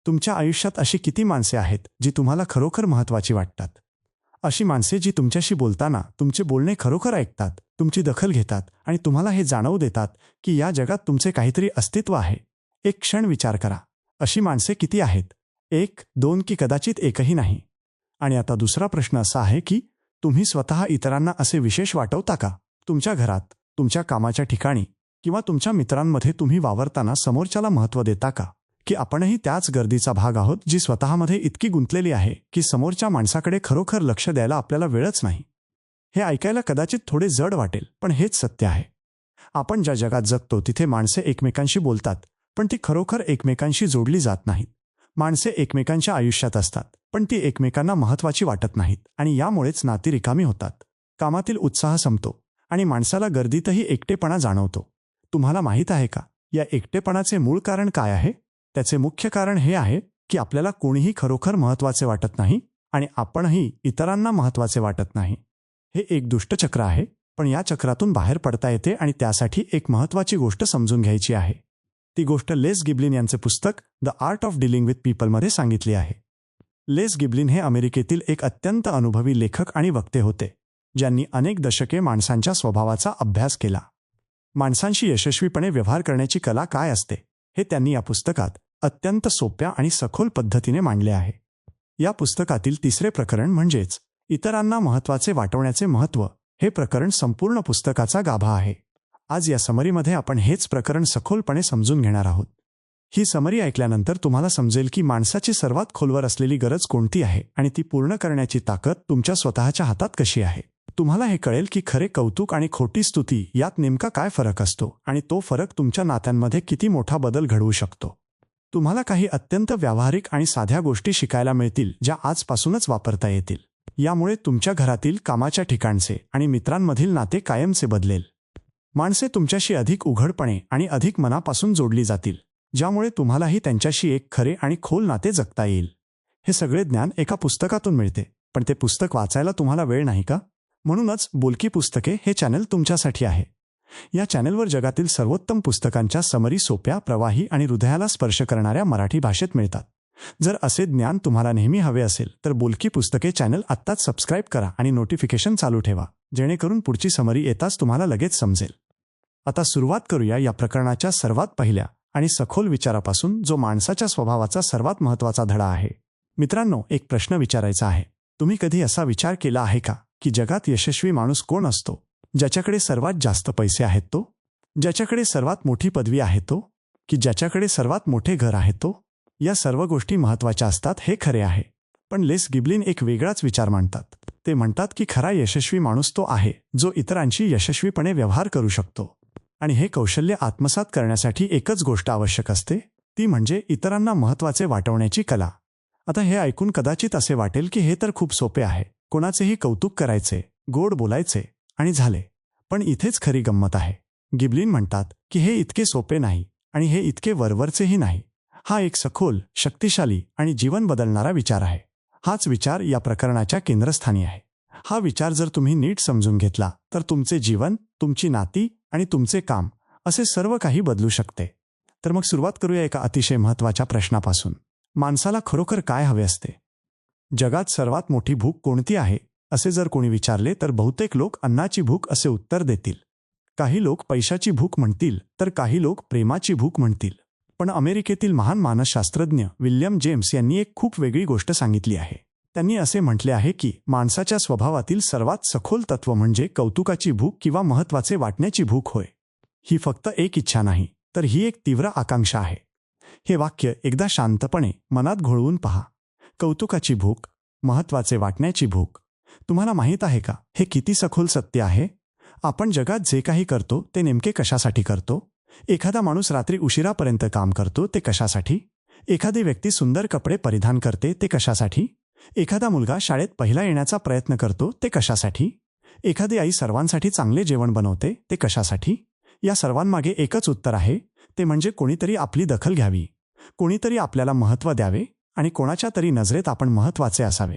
तुमच्या आयुष्यात अशी किती माणसे आहेत जी तुम्हाला खरोखर महत्त्वाची वाटतात? अशी माणसे जी तुमच्याशी बोलताना तुमचे बोलणे खरोखर ऐकतात, तुमची दखल घेतात आणि तुम्हाला हे जाणवू देतात की या जगात तुमचे काहीतरी अस्तित्व आहे. एक क्षण विचार करा. अशी माणसे किती आहेत? 1, 2 की कदाचित एकही नाही? आणि आता दुसरा प्रश्न असा आहे की तुम्ही स्वतः इतरांना असे विशेष वाटवता का? तुमच्या घरात, तुमच्या कामाच्या ठिकाणी किंवा तुमच्या मित्रांमध्ये तुम्ही वावरताना समोरच्याला महत्त्व देता का? की आपणही त्याच गर्दीचा भाग आहोत जी स्वतःमध्ये इतकी गुंतलेली आहे की समोरच्या माणसाकडे खरोखर लक्ष द्यायला आपल्याला वेळच नाही? हे ऐकायला कदाचित थोडे जड वाटेल, पण हेच सत्य आहे. आपण ज्या जगात जगतो तिथे माणसे एकमेकांशी बोलतात, पण ती खरोखर एकमेकांशी जोडली जात नाहीत. माणसे एकमेकांच्या आयुष्यात असतात, पण ती एकमेकांना महत्त्वाची वाटत नाहीत आणि यामुळेच नाती रिकामी होतात. कामातील उत्साह संपतो आणि माणसाला गर्दीतही एकटेपणा जाणवतो. तुम्हाला माहीत आहे का, या एकटेपणाचे मूळ कारण काय आहे? त्याचे मुख्य कारण हे आहे की आपल्याला कोणीही खरोखर महत्त्वाचे वाटत नाही आणि आपणही इतरांना महत्त्वाचे वाटत नाही. हे एक दुष्टचक्र आहे, पण या चक्रातून बाहेर पडता येते आणि त्यासाठी एक महत्त्वाची गोष्ट समजून घ्यायची आहे. ती गोष्ट लेस गिब्लिन यांचे पुस्तक the art of dealing with पीपलमध्ये सांगितली आहे. लेस गिब्लिन हे अमेरिकेतील एक अत्यंत अनुभवी लेखक आणि वक्ते होते, ज्यांनी अनेक दशके माणसांच्या स्वभावाचा अभ्यास केला. माणसांशी यशस्वीपणे व्यवहार करण्याची कला काय असते हे त्यांनी या पुस्तकात अत्यंत सोप्या आणि सखोल पद्धतीने मांडले आहे. या पुस्तकातील तिसरे प्रकरण म्हणजेच इतरांना महत्त्वाचे वाटवण्याचे महत्त्व हे प्रकरण संपूर्ण पुस्तकाचा गाभा आहे. आज या समरीमध्ये आपण हेच प्रकरण सखोलपणे समजून घेणार आहोत. ही समरी ऐकल्यानंतर तुम्हाला समजेल की माणसाची सर्वात खोलवर असलेली गरज कोणती आहे आणि ती पूर्ण करण्याची ताकद तुमच्या स्वतःच्या हातात कशी आहे. तुम्हाला हे कळेल की खरे कौतुक आणि खोटी स्तुती यात नेमका काय फरक असतो आणि तो फरक तुमच्या नात्यांमध्ये किती मोठा बदल घडवू शकतो. तुम्हाला काही अत्यंत व्यावहारिक आणि साध्या गोष्टी शिकायला मिळतील ज्या आजपासूनच वापरता येतील. यामुळे तुमच्या घरातील, कामाच्या ठिकाणचे आणि मित्रांमधील नाते कायमचे बदलेल. माणसे तुमच्याशी अधिक उघडपणे आणि अधिक मनापासून जोडली जातील, ज्यामुळे तुम्हालाही त्यांच्याशी एक खरे आणि खोल नाते जगता येईल. हे सगळे ज्ञान एका पुस्तकातून मिळते, पण ते पुस्तक वाचायला तुम्हाला वेळ नाही का? म्हणूनच बोलकी पुस्तके हे चॅनल तुमच्यासाठी आहे. या चॅनलवर जगातील सर्वोत्तम पुस्तकांच्या समरी सोप्या, प्रवाही आणि हृदयाला स्पर्श करणाऱ्या मराठी भाषेत मिळतात. जर असे ज्ञान तुम्हाला नेहमी हवे असेल तर बोलकी पुस्तके चॅनल आत्ताच सबस्क्राईब करा आणि नोटिफिकेशन चालू ठेवा, जेणेकरून पुढची समरी येताच तुम्हाला लगेच समजेल. आता सुरुवात करूया या प्रकरणाच्या सर्वात पहिल्या आणि सखोल विचारापासून, जो माणसाच्या स्वभावाचा सर्वात महत्त्वाचा धडा आहे. मित्रांनो, एक प्रश्न विचारायचा आहे. तुम्ही कधी असा विचार केला आहे का की जगात यशस्वी माणूस कोण असतो? ज्याच्याकडे सर्वात जास्त पैसे आहेत तो? ज्याच्याकडे सर्वात मोठी पदवी आहे तो? की ज्याच्याकडे सर्वात मोठे घर आहे तो? या सर्व गोष्टी महत्त्वाच्या असतात, हे खरे आहे. पण लेस गिब्लिन एक वेगळाच विचार मांडतात. ते म्हणतात की खरा यशस्वी माणूस तो आहे जो इतरांशी यशस्वीपणे व्यवहार करू शकतो. आणि हे कौशल्य आत्मसात करण्यासाठी एकच गोष्ट आवश्यक असते, ती म्हणजे इतरांना महत्त्वाचे वाटवण्याची कला. आता हे ऐकून कदाचित असे वाटेल की हे तर खूप सोपे आहे. कोणाचेही कौतुक करायचे, गोड बोलायचे आणि झाले. पण इथेच खरी गंमत आहे. गिब्लिन म्हणतात की हे इतके सोपे नाही आणि हे इतके वरवरचेही नाही. हा एक सखोल, शक्तिशाली आणि जीवन बदलणारा विचार आहे. हाच विचार या प्रकरणाच्या केंद्रस्थानी आहे. हा विचार जर तुम्ही नीट समजून घेतला तर तुमचे जीवन, तुमची नाती आणि तुमचे काम असे सर्व काही बदलू शकते. तर मग सुरुवात करूया एका अतिशय महत्त्वाच्या प्रश्नापासून. माणसाला खरोखर काय हवे असते? जगात सर्वात मोठी भूक कोणती आहे असे जर कोणी विचारले तर बहुतेक लोक अन्नाची भूक असे उत्तर देतील. काही लोक पैशाची भूक म्हणतील तर काही लोक प्रेमाची भूक म्हणतील. पण अमेरिकेतील महान मानसशास्त्रज्ञ विल्यम जेम्स यांनी एक खूप वेगळी गोष्ट सांगितली आहे. त्यांनी असे म्हटले आहे की माणसाच्या स्वभावातील सर्वात सखोल तत्व म्हणजे कौतुकाची भूक किंवा महत्त्वाचे वाटण्याची भूक होय. ही फक्त एक इच्छा नाही, तर ही एक तीव्र आकांक्षा आहे. हे वाक्य एकदा शांतपणे मनात घोळवून पहा. कौतुकाची भूक, महत्त्वाचे वाटण्याची भूक. तुम्हाला माहीत आहे का हे किती सखोल सत्य आहे? आपण जगात जे काही करतो ते नेमके कशासाठी करतो? एखादा माणूस रात्री उशिरापर्यंत काम करतो ते कशासाठी? एखादी व्यक्ती सुंदर कपडे परिधान करते ते कशासाठी? एखादा मुलगा शाळेत पहिला येण्याचा प्रयत्न करतो ते कशासाठी? एखादी आई सर्वांसाठी चांगले जेवण बनवते ते कशासाठी? या सर्वांमागे एकच उत्तर आहे, ते म्हणजे कोणीतरी आपली दखल घ्यावी, कोणीतरी आपल्याला महत्त्व द्यावे आणि कोणाच्या तरी नजरेत आपण महत्त्वाचे असावे.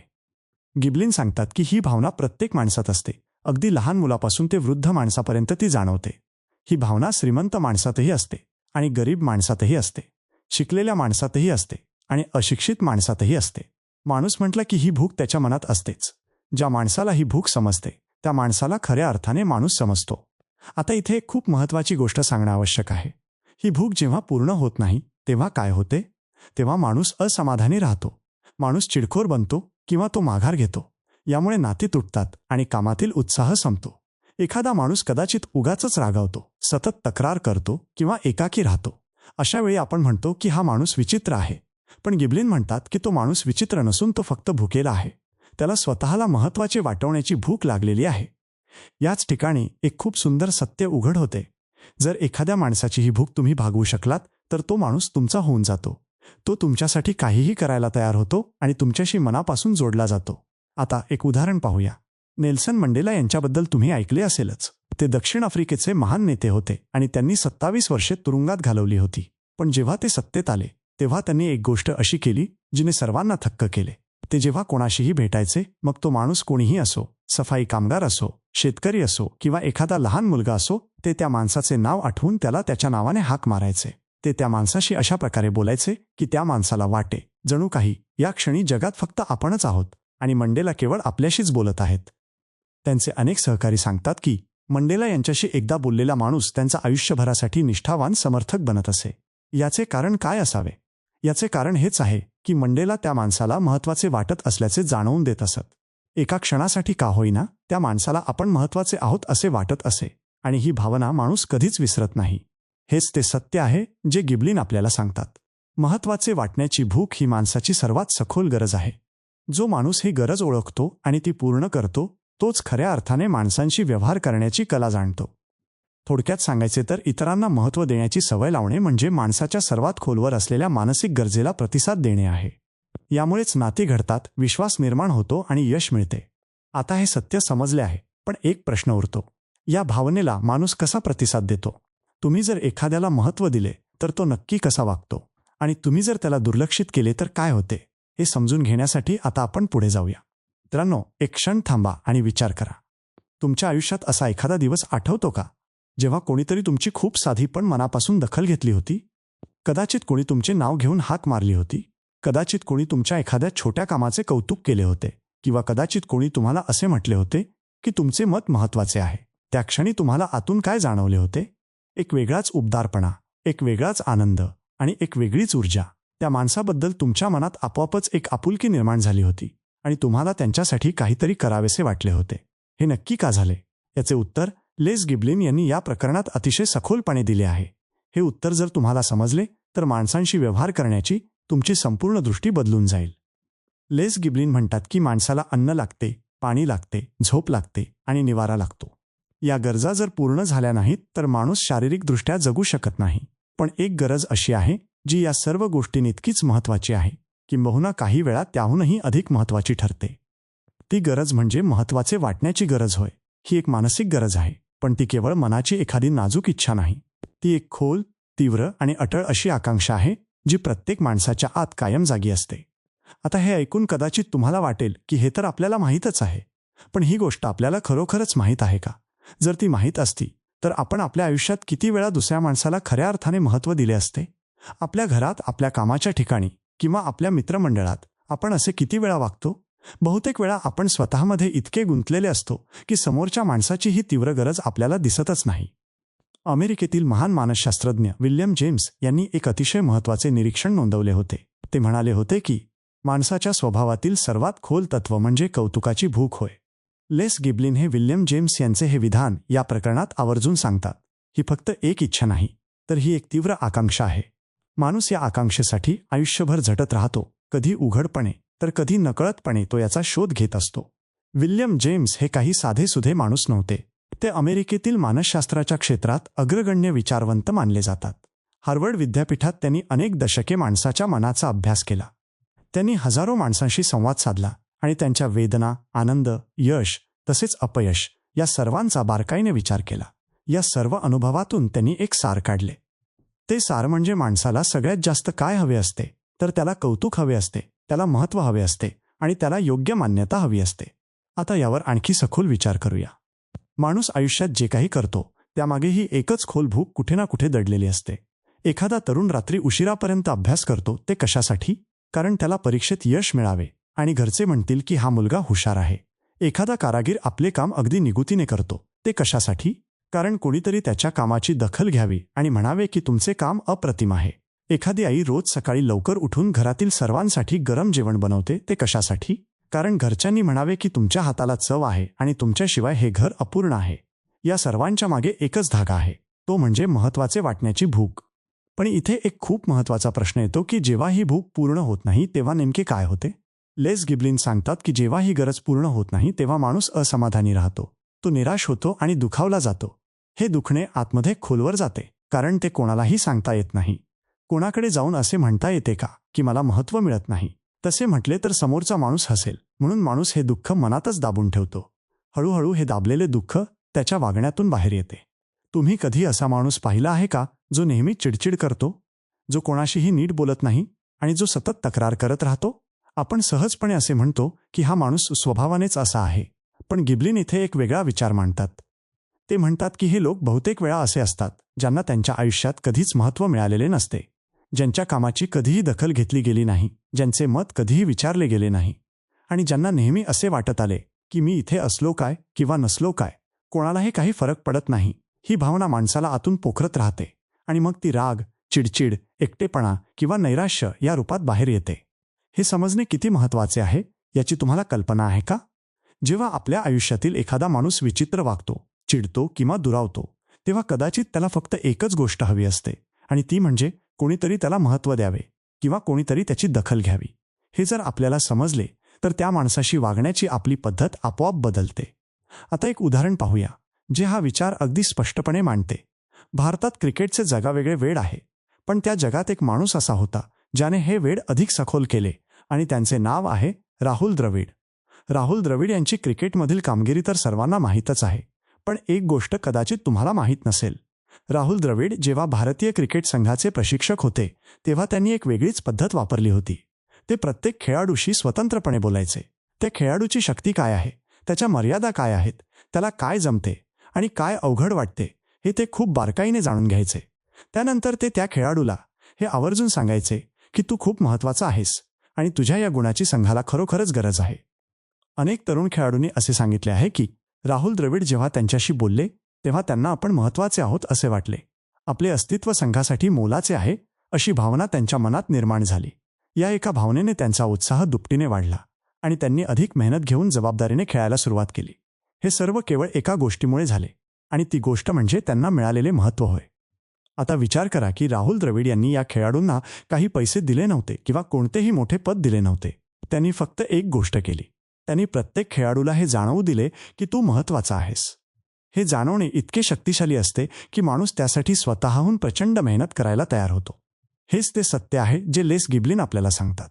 गिब्लिन सांगतात की ही भावना प्रत्येक माणसात असते. अगदी लहान मुलापासून ते वृद्ध माणसापर्यंत ती जाणवते. ही भावना श्रीमंत माणसातही असते आणि गरीब माणसातही असते, शिकलेल्या माणसातही असते आणि अशिक्षित माणसातही असते. माणूस म्हटला की ही भूक त्याच्या मनात असतेच. ज्या माणसाला ही भूक समजते त्या माणसाला खऱ्या अर्थाने माणूस समजतो. आता इथे एक खूप महत्त्वाची गोष्ट सांगणं आवश्यक आहे. ही भूक जेव्हा पूर्ण होत नाही तेव्हा काय होते? तेव्हा माणूस असमाधानी राहतो. माणूस चिडखोर बनतो किंवा तो माघार घेतो. यामुळे नाती तुटतात आणि कामातील उत्साह संपतो. एखादा माणूस कदाचित उगाचच रागावतो, सतत तक्रार करतो किंवा एकाकी राहतो. अशा वेळी आपण म्हणतो की हा माणूस विचित्र आहे. पण गिबलिन म्हणतात की तो माणूस विचित्र नसून तो फक्त भुकेला आहे. त्याला स्वतःला महत्त्वाचे वाटवण्याची भूक लागलेली आहे. याच ठिकाणी एक खूप सुंदर सत्य उघड होते. जर एखाद्या माणसाची ही भूक तुम्ही भागवू शकलात तर तो माणूस तुमचा होऊन जातो. तो तुमच्यासाठी काहीही करायला तयार होतो आणि तुमच्याशी मनापासून जोडला जातो. आता एक उदाहरण पाहूया. नेल्सन मंडेला यांच्याबद्दल तुम्ही ऐकले असेलच. ते दक्षिण आफ्रिकेचे महान नेते होते आणि त्यांनी 27 वर्षे तुरुंगात घालवली होती. पण जेव्हा ते सत्तेत आले तेव्हा त्यांनी एक गोष्ट अशी केली जिने सर्वांना थक्क केले. ते जेव्हा कोणाशीही भेटायचे, मग तो माणूस कोणीही असो, सफाई कामगार असो, शेतकरी असो किंवा एखादा लहान मुलगा असो, ते त्या माणसाचे नाव आठवून त्याला त्याच्या नावाने हाक मारायचे. ते त्या माणसाशी अशा प्रकारे बोलायचे की त्या माणसाला वाटे जणू काही या क्षणी जगात फक्त आपणच आहोत आणि मंडेला केवळ आपल्याशीच बोलत आहेत. त्यांचे अनेक सहकारी सांगतात की मंडेला यांच्याशी एकदा बोललेला माणूस त्यांचा आयुष्यभरासाठी निष्ठावान समर्थक बनत असे. याचे कारण काय असावे? याचे कारण हेच आहे की मंडेला त्या माणसाला महत्त्वाचे वाटत असल्याचे जाणवून देत असत. एका क्षणासाठी का होईना त्या माणसाला आपण महत्त्वाचे आहोत असे वाटत असे आणि ही भावना माणूस कधीच विसरत नाही. हेच ते सत्य आहे जे गिबलिन आपल्याला सांगतात. महत्त्वाचे वाटण्याची भूक ही माणसाची सर्वात सखोल गरज आहे. जो माणूस ही गरज ओळखतो आणि ती पूर्ण करतो तोच खऱ्या अर्थाने माणसांशी व्यवहार करण्याची कला जाणतो. थोडक्यात सांगायचे तर इतरांना महत्त्व देण्याची सवय लावणे म्हणजे माणसाच्या सर्वात खोलवर असलेल्या मानसिक गरजेला प्रतिसाद देणे आहे. यामुळेच नाती घडतात, विश्वास निर्माण होतो आणि यश मिळते. आता हे सत्य समजले आहे, पण एक प्रश्न उरतो. या भावनेला माणूस कसा प्रतिसाद देतो? तुम्ही जर एखाद्याला महत्त्व दिले तर तो नक्की कसा वागतो आणि तुम्ही जर त्याला दुर्लक्षित केले तर काय होते हे समजून घेण्यासाठी आता आपण पुढे जाऊया. मित्रांनो, एक क्षण थांबा आणि विचार करा. तुमच्या आयुष्यात असा एखादा दिवस आठवतो का जेव्हा कोणीतरी तुमची खूप साधी पण मनापासून दखल घेतली होती? कदाचित कोणी तुमचे नाव घेऊन हाक मारली होती. कदाचित कोणी तुमच्या एखाद्या छोट्या कामाचे कौतुक केले होते किंवा कदाचित कोणी तुम्हाला असे म्हटले होते की तुमचे मत महत्त्वाचे आहे. त्या क्षणी तुम्हाला आतून काय जाणवले होते? एक वेगळाच उबदारपणा, एक वेगळाच आनंद आणि एक वेगळीच ऊर्जा. त्या माणसाबद्दल तुमच्या मनात आपोआपच एक आपुलकी निर्माण झाली होती आणि तुम्हाला त्यांच्यासाठी काहीतरी करावेसे वाटले होते. हे नक्की का झाले? याचे उत्तर लेस गिबलिन यांनी या प्रकरणात अतिशय सखोलपणे दिले आहे. हे उत्तर जर तुम्हाला समजले तर माणसांशी व्यवहार करण्याची तुमची संपूर्ण दृष्टी बदलून जाईल. लेस गिबलिन म्हणतात की माणसाला अन्न लागते, पाणी लागते, झोप लागते आणि निवारा लागतो. या गरजा जर पूर्ण झाल्या नाहीत तर माणूस शारीरिकदृष्ट्या जगू शकत नाही. पण एक गरज अशी आहे जी या सर्व गोष्टींइतकीच महत्त्वाची आहे, किंबहुना काही वेळा त्याहूनही अधिक महत्त्वाची ठरते. ती गरज म्हणजे महत्त्वाचे वाटण्याची गरज होय. ही एक मानसिक गरज आहे, पण ती केवळ मनाची एखादी नाजूक इच्छा नाही. ती एक खोल, तीव्र आणि अटळ अशी आकांक्षा आहे जी प्रत्येक माणसाच्या आत कायम जागी असते. आता हे ऐकून कदाचित तुम्हाला वाटेल की हे तर आपल्याला माहीतच आहे, पण ही गोष्ट आपल्याला खरोखरच माहीत आहे का? जर ती माहीत असती तर आपण आपल्या आयुष्यात किती वेळा दुसऱ्या माणसाला खऱ्या अर्थाने महत्त्व दिले असते? आपल्या घरात, आपल्या कामाच्या ठिकाणी किंवा आपल्या मित्रमंडळात आपण असे किती वेळा वागतो? बहुतेक वेळा आपण स्वतःमध्ये इतके गुंतलेले असतो की समोरच्या माणसाची ही तीव्र गरज आपल्याला दिसतच नाही. अमेरिकेतील महान मानसशास्त्रज्ञ विल्यम जेम्स यांनी एक अतिशय महत्त्वाचे निरीक्षण नोंदवले होते. ते म्हणाले होते की माणसाच्या स्वभावातील सर्वात खोल तत्व म्हणजे कौतुकाची भूक होय. लेस गिबलिन हे विल्यम जेम्स यांचे हे विधान या प्रकरणात आवर्जून सांगतात. ही फक्त एक इच्छा नाही, तर ही एक तीव्र आकांक्षा आहे. माणूस या आकांक्षेसाठी आयुष्यभर झटत राहतो. कधी उघडपणे तर कधी नकळतपणे तो याचा शोध घेत असतो. विल्यम जेम्स हे काही साधेसुधे माणूस नव्हते. ते अमेरिकेतील मानसशास्त्राच्या क्षेत्रात अग्रगण्य विचारवंत मानले जातात. हार्वर्ड विद्यापीठात त्यांनी अनेक दशके माणसाच्या मनाचा अभ्यास केला. त्यांनी हजारो माणसांशी संवाद साधला आणि त्यांच्या वेदना, आनंद, यश तसेच अपयश या सर्वांचा बारकाईने विचार केला. या सर्व अनुभवातून त्यांनी एक सार काढले. ते सार म्हणजे माणसाला सगळ्यात जास्त काय हवे असते? तर त्याला कौतुक हवे असते, त्याला महत्त्व हवे असते आणि त्याला योग्य मान्यता हवी असते. आता यावर आणखी सखोल विचार करूया. माणूस आयुष्यात जे काही करतो त्यामागे ही एकच खोल भूक कुठे ना कुठे दडलेली असते. एखादा तरुण रात्री उशिरापर्यंत अभ्यास करतो ते कशासाठी? कारण त्याला परीक्षेत यश मिळावे आणि घरचे म्हणतील की हा मुलगा हुशार आहे. एखादा कारागीर आपले काम अगदी निगुतीने करतो. ते कशासाठी? कारण कोणीतरी त्याच्या कामाची दखल घ्यावी आणि म्हणावे की तुमचे काम अप्रतिम आहे. एखादी आई रोज सकाळी लवकर उठून घरातील सर्वांसाठी गरम जेवण बनवते. ते कशासाठी? कारण घरच्यांनी म्हणावे की तुमच्या हाताला चव आहे आणि तुमच्याशिवाय हे घर अपूर्ण आहे. या सर्वांच्या मागे एकच धागा आहे, तो म्हणजे महत्त्वाचे वाटण्याची भूक. पण इथे एक खूप महत्त्वाचा प्रश्न येतो की जेव्हा ही भूक पूर्ण होत नाही तेव्हा नेमके काय होते? लेस गिब्लिन सांगतात की जेव्हा ही गरज पूर्ण होत नाही तेव्हा माणूस असमाधानी राहतो. तो निराश होतो आणि दुखावला जातो. हे दुखणे आतमध्ये खोलवर जाते, कारण ते कोणालाही सांगता येत नाही. कोणाकडे जाऊन असे म्हणता येते का की मला महत्त्व मिळत नाही? तसे म्हटले तर समोरचा माणूस हसेल, म्हणून माणूस हे दुःख मनातच दाबून ठेवतो. हळूहळू हे दाबलेले दुःख त्याच्या वागण्यातून बाहेर येते. तुम्ही कधी असा माणूस पाहिला आहे का जो नेहमी चिडचिड करतो, जो कोणाशीही नीट बोलत नाही आणि जो सतत तक्रार करत राहतो? आपण सहजपणे असे म्हणतो की हा माणूस स्वभावानेच असा आहे. पण गिब्लिन इथे एक वेगळा विचार मांडतात. ते म्हणतात की हे लोक बहुतेक वेळा असे असतात ज्यांना त्यांच्या आयुष्यात कधीच महत्त्व मिळालेले नसते, ज्यांच्या कामाची कधीही दखल घेतली गेली नाही, ज्यांचे मत कधीही विचारले गेले नाही आणि ज्यांना नेहमी असे वाटत आले की मी इथे असलो काय किंवा नसलो काय, कोणालाही काही फरक पडत नाही. ही भावना माणसाला आतून पोखरत राहते आणि मग ती राग, चिडचिड, एकटेपणा किंवा नैराश्य या रूपात बाहेर येते. हे समजणे किती महत्त्वाचे आहे याची तुम्हाला कल्पना आहे का? जेव्हा आपल्या आयुष्यातील एखादा माणूस विचित्र वागतो, चिडतो किंवा दुरावतो, तेव्हा कदाचित त्याला फक्त एकच गोष्ट हवी असते आणि ती म्हणजे कोणीतरी त्याला महत्त्व द्यावे किंवा कोणीतरी त्याची दखल घ्यावी. हे जर आपल्याला समजले तर त्या माणसाशी वागण्याची आपली पद्धत आपोआप बदलते. आता एक उदाहरण पाहूया जे हा विचार अगदी स्पष्टपणे मांडते. भारतात क्रिकेटचे जगावेगळे वेड आहे, पण त्या जगात एक माणूस असा होता ज्याने हे वेड अधिक सखोल केले आणि त्यांचे नाव आहे राहुल द्रविड. राहुल द्रविड यांची क्रिकेटमधील कामगिरी तर सर्वांना माहीतच आहे, पण एक गोष्ट कदाचित तुम्हाला माहीत नसेल. राहुल द्रविड जेव्हा भारतीय क्रिकेट संघाचे प्रशिक्षक होते तेव्हा त्यांनी एक वेगळीच पद्धत वापरली होती. ते प्रत्येक खेळाडूशी स्वतंत्रपणे बोलायचे. त्या खेळाडूची शक्ती काय आहे, त्याच्या मर्यादा काय आहेत, त्याला काय जमते आणि काय अवघड वाटते हे ते खूप बारकाईने जाणून घ्यायचे. त्यानंतर ते त्या खेळाडूला हे आवर्जून सांगायचे की तू खूप महत्त्वाचा आहेस आणि तुझ्या या गुणाची संघाला खरोखरच गरज आहे. अनेक तरुण खेळाडूंनी असे सांगितले आहे की राहुल द्रविड जेव्हा त्यांच्याशी बोलले तेव्हा त्यांना आपण महत्त्वाचे आहोत असे वाटले. आपले अस्तित्व संघासाठी मोलाचे आहे अशी भावना त्यांच्या मनात निर्माण झाली. या एका भावनेने त्यांचा उत्साह दुपटीने वाढला आणि त्यांनी अधिक मेहनत घेऊन जबाबदारीने खेळायला सुरुवात केली. हे सर्व केवळ एका गोष्टीमुळे झाले आणि ती गोष्ट म्हणजे त्यांना मिळालेले महत्त्व होय. आता विचार करा की राहुल द्रविड यांनी या खेळाडूंना काही पैसे दिले नव्हते किंवा कोणतेही मोठे पद दिले नव्हते. त्यांनी फक्त एक गोष्ट केली. त्यांनी प्रत्येक खेळाडूला हे जाणवू दिले की तू महत्त्वाचा आहेस. हे जाणवणे इतके शक्तिशाली असते की माणूस त्यासाठी स्वतःहून प्रचंड मेहनत करायला तयार होतो. हेच ते सत्य आहे जे लेस गिब्लिन आपल्याला सांगतात.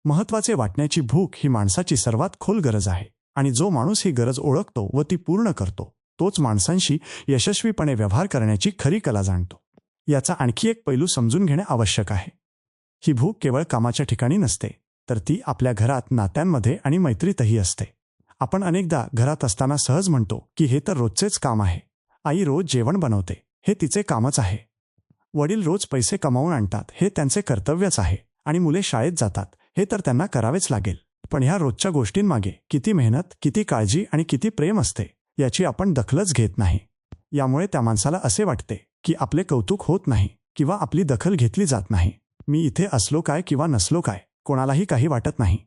महत्त्वाचे वाटण्याची भूक ही माणसाची सर्वात खोल गरज आहे आणि जो माणूस ही गरज ओळखतो व ती पूर्ण करतो तोच माणसांशी यशस्वीपणे व्यवहार करण्याची खरी कला जाणतो. याचा आणखी एक पैलू समजून घेणे आवश्यक आहे. ही भूक केवळ कामाच्या ठिकाणी नसते, तर ती आपल्या घरात, नात्यांमध्ये आणि मैत्रीतही असते. आपण अनेकदा घरात असताना सहज म्हणतो की हे तर रोजचेच काम आहे. आई रोज जेवण बनवते, हे तिचे कामच आहे. वडील रोज पैसे कमावून आणतात, हे त्यांचे कर्तव्यच आहे. आणि मुले शाळेत जातात, हे तर त्यांना करावेच लागेल. पण ह्या रोजच्या गोष्टींमागे किती मेहनत, किती काळजी आणि किती प्रेम असते याची आपण दखलच घेत नाही. यामुळे त्या माणसाला असे वाटते की आपले कौतुक होत नाही किंवा आपली दखल घेतली जात नाही. मी इथे असलो काय किंवा नसलो काय, कोणालाही काही वाटत नाही.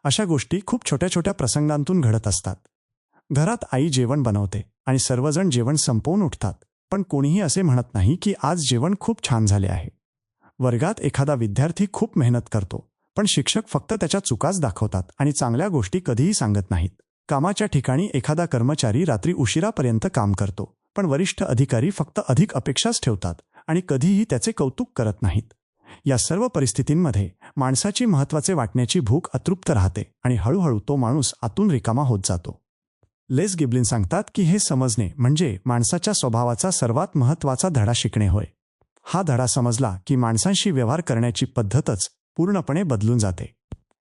अशा गोष्टी खूप छोट्या छोट्या प्रसंगांतून घडत असतात. घरात आई जेवण बनवते आणि सर्वजण जेवण संपवून उठतात, पण कोणीही असे म्हणत नाही की आज जेवण खूप छान झाले आहे. वर्गात एखादा विद्यार्थी खूप मेहनत करतो, पण शिक्षक फक्त त्याच्या चुकाच दाखवतात आणि चांगल्या गोष्टी कधीही सांगत नाहीत. कामाच्या ठिकाणी एखादा कर्मचारी रात्री उशिरापर्यंत काम करतो, पण वरिष्ठ अधिकारी फक्त अधिक अपेक्षाच ठेवतात आणि कधीही त्याचे कौतुक करत नाहीत. या सर्व परिस्थितींमध्ये माणसाची महत्त्वाचे वाटण्याची भूक अतृप्त राहते आणि हळूहळू तो माणूस आतून रिकामा होत जातो. लेस गिब्लिन सांगतात की हे समजणे म्हणजे माणसाच्या स्वभावाचा सर्वात महत्त्वाचा धडा शिकणे होय. हा धडा समजला की माणसांशी व्यवहार करण्याची पद्धतच पूर्णपणे बदलून जाते.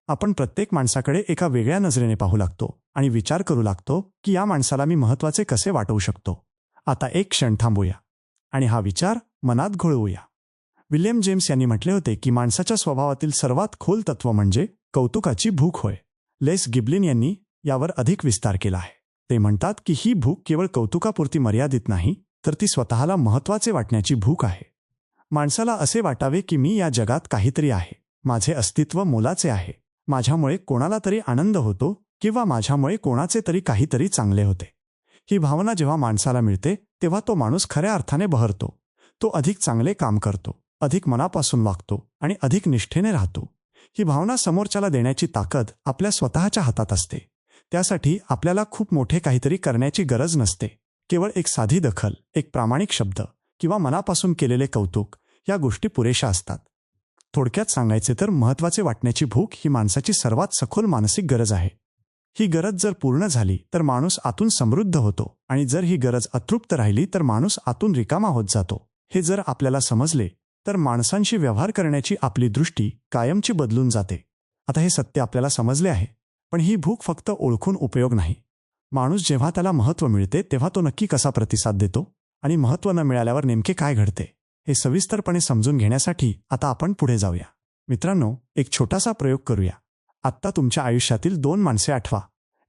आपण प्रत्येक माणसाकडे एका वेगळ्या नजरेने पाहू लागतो आणि विचार करू लागतो की या माणसाला मी महत्त्वाचे कसे वाटवू शकतो. आता एक क्षण थांबूया आणि हा विचार मनात घोळवूया. विल्यम जेम्स यांनी म्हटले होते की माणसाच्या स्वभावातील सर्वात खोल तत्व म्हणजे कौतुकाची भूक होय. लेस गिब्लिन यांनी यावर अधिक विस्तार केला आहे. ते म्हणतात की ही भूक केवळ कौतुकापुरती मर्यादित नाही, तर ती स्वतःला महत्त्वाचे वाटण्याची भूक आहे. माणसाला असे वाटावे की मी या जगात काहीतरी आहे, माझे अस्तित्व मोलाचे आहे, माझ्यामुळे कोणाला तरी आनंद होतो किंवा माझ्यामुळे कोणाचे तरी काहीतरी चांगले होते. ही भावना जेव्हा माणसाला मिळते तेव्हा तो माणूस खऱ्या अर्थाने बहरतो. तो अधिक चांगले काम करतो, अधिक मनापासून वागतो आणि अधिक निष्ठेने राहतो. ही भावना समोरच्याला देण्याची ताकद आपल्या स्वतःच्या हातात असते. त्यासाठी आपल्याला खूप मोठे काहीतरी करण्याची गरज नसते. केवळ एक साधी दखल, एक प्रामाणिक शब्द किंवा मनापासून केलेले कौतुक या गोष्टी पुरेशा असतात. थोडक्यात सांगायचे तर महत्त्वाचे वाटण्याची भूक ही माणसाची सर्वात सखोल मानसिक गरज आहे. ही गरज जर पूर्ण झाली तर माणूस आतून समृद्ध होतो आणि जर ही गरज अतृप्त राहिली तर माणूस आतून रिकामा होत जातो. हे जर आपल्याला समजले तर माणसांशी व्यवहार करण्याची आपली दृष्टी कायमची बदलून जाते. आता हे सत्य आपल्याला समजले आहे, पण ही भूक फक्त ओळखून उपयोग नाही. माणूस जेव्हा त्याला महत्त्व मिळते तेव्हा तो नक्की कसा प्रतिसाद देतो आणि महत्त्व न मिळाल्यावर नेमके काय घडते हे सविस्तरपणे समजून घेण्यासाठी आता आपण पुढे जाऊया. मित्रांनो, एक छोटासा प्रयोग करूया. आत्ता तुमच्या आयुष्यातील 2 माणसे आठवा.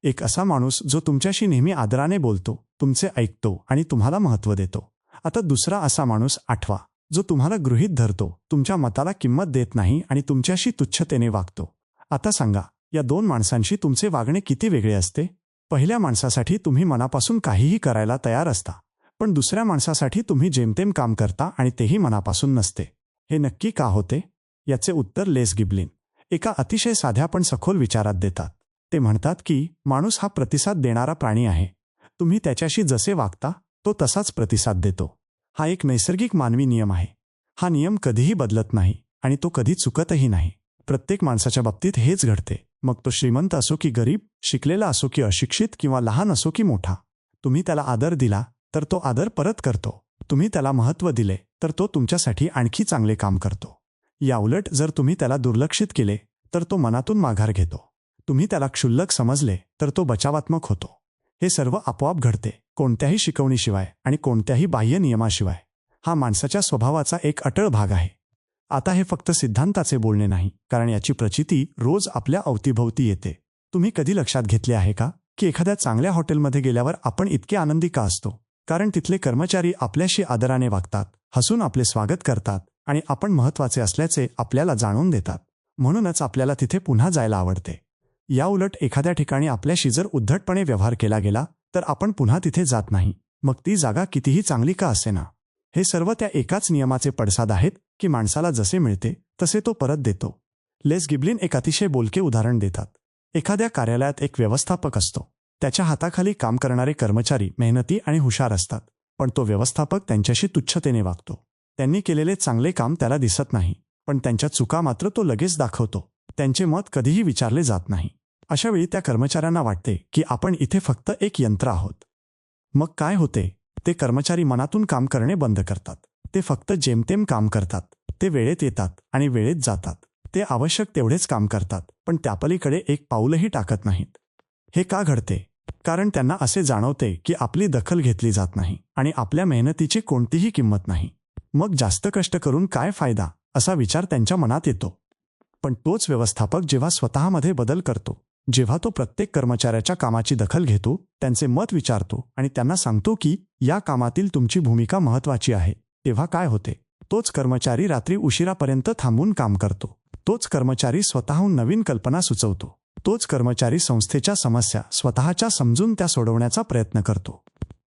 एक असा माणूस जो तुमच्याशी नेहमी आदराने बोलतो, तुमचे ऐकतो आणि तुम्हाला महत्त्व देतो. आता दुसरा असा माणूस आठवा जो तुम्हाला गृहीत धरतो, तुमच्या मताला किंमत देत नाही आणि तुमच्याशी तुच्छतेने वागतो. आता सांगा, या 2 माणसांशी तुमचे वागणे किती वेगळे असते? पहिल्या माणसासाठी तुम्ही मनापासून काहीही करायला तयार असता, पण दुसऱ्या माणसासाठी तुम्ही जेमतेम काम करता आणि तेही मनापासून नसते. हे नक्की का होते? याचे उत्तर लेस गिब्लिन एका अतिशय साध्या पण सखोल विचारात देतात. ते म्हणतात की माणूस हा प्रतिसाद देणारा प्राणी आहे. तुम्ही त्याच्याशी जसे वागता तो तसाच प्रतिसाद देतो. हा एक नैसर्गिक मानवी नियम आहे. हा नियम कधीही बदलत नाही आणि तो कधी चुकतही नाही. प्रत्येक माणसाच्या बाबतीत हेच घडते. मग तो श्रीमंत असो की गरीब, शिकलेला असो की अशिक्षित किंवा लहान असो की मोठा. तुम्ही त्याला आदर दिला तर तो आदर परत करतो. तुम्ही त्याला महत्त्व दिले तर तो तुमच्यासाठी आणखी चांगले काम करतो. याउलट जर तुम्ही त्याला दुर्लक्षित केले तर तो मनातून माघार घेतो. तुम्ही त्याला क्षुल्लक समजले तर तो बचावात्मक होतो. हे सर्व आपोआप घडते, कोणत्याही शिकवणीशिवाय आणि कोणत्याही बाह्य नियमाशिवाय. हा माणसाच्या स्वभावाचा एक अटळ भाग आहे. आता हे फक्त सिद्धांताचे बोलणे नाही, कारण याची प्रचिती रोज आपल्या अवतीभोवती येते. तुम्ही कधी लक्षात घेतले आहे का की एखाद्या चांगल्या हॉटेलमध्ये गेल्यावर आपण इतके आनंदी का असतो? कारण तिथले कर्मचारी आपल्याशी आदराने वागतात, हसून आपले स्वागत करतात आणि आपण महत्त्वाचे असल्याचे आपल्याला जाणून देतात. म्हणूनच आपल्याला तिथे पुन्हा जायला आवडते. याउलट एखाद्या ठिकाणी आपल्याशी जर उद्धटपणे व्यवहार केला गेला तर आपण पुन्हा तिथे जात नाही, मग ती जागा कितीही चांगली का असेना. हे सर्व त्या एकाच नियमाचे पडसाद आहेत की माणसाला जसे मिळते तसे तो परत देतो. लेस गिब्लिन एक अतिशय बोलके उदाहरण देतात. एखाद्या कार्यालयात एक व्यवस्थापक असतो. त्याच्या हाताखाली काम करणारे कर्मचारी मेहनती आणि हुशार असतात, पण तो व्यवस्थापक त्यांच्याशी तुच्छतेने वागतो. त्यांनी केलेले चांगले काम त्याला दिसत नाही, पण त्यांच्या चुका मात्र तो लगेच दाखवतो. त्यांचे मत कधीही विचारले जात नाही. अशावेळी त्या कर्मचाऱ्यांना वाटते की आपण इथे फक्त एक यंत्र आहोत. मग काय होते? ते कर्मचारी मनातून काम करणे बंद करतात. ते फक्त जेमतेम काम करतात. ते वेळेत येतात आणि वेळेत जातात. ते आवश्यक तेवढेच काम करतात, पण त्यापलीकडे एक पाऊलही टाकत नाहीत. हे का घडते? कारण त्यांना असे जाणवते की आपली दखल घेतली जात नाही आणि आपल्या मेहनतीची कोणतीही किंमत नाही. मग जास्त कष्ट करून काय फायदा, असा विचार त्यांच्या मनात येतो. पण तोच व्यवस्थापक जेव्हा स्वतःमध्ये बदल करतो, जेव्हा तो प्रत्येक कर्मचाऱ्याच्या कामाची दखल घेतो, त्यांचे मत विचारतो आणि त्यांना सांगतो की या कामातील तुमची भूमिका महत्त्वाची आहे, तेव्हा काय होते? तोच कर्मचारी रात्री उशिरापर्यंत थांबून काम करतो. तोच कर्मचारी स्वतःहून नवीन कल्पना सुचवतो. तोच कर्मचारी संस्थेच्या समस्या स्वतःच्या समजून त्या सोडवण्याचा प्रयत्न करतो.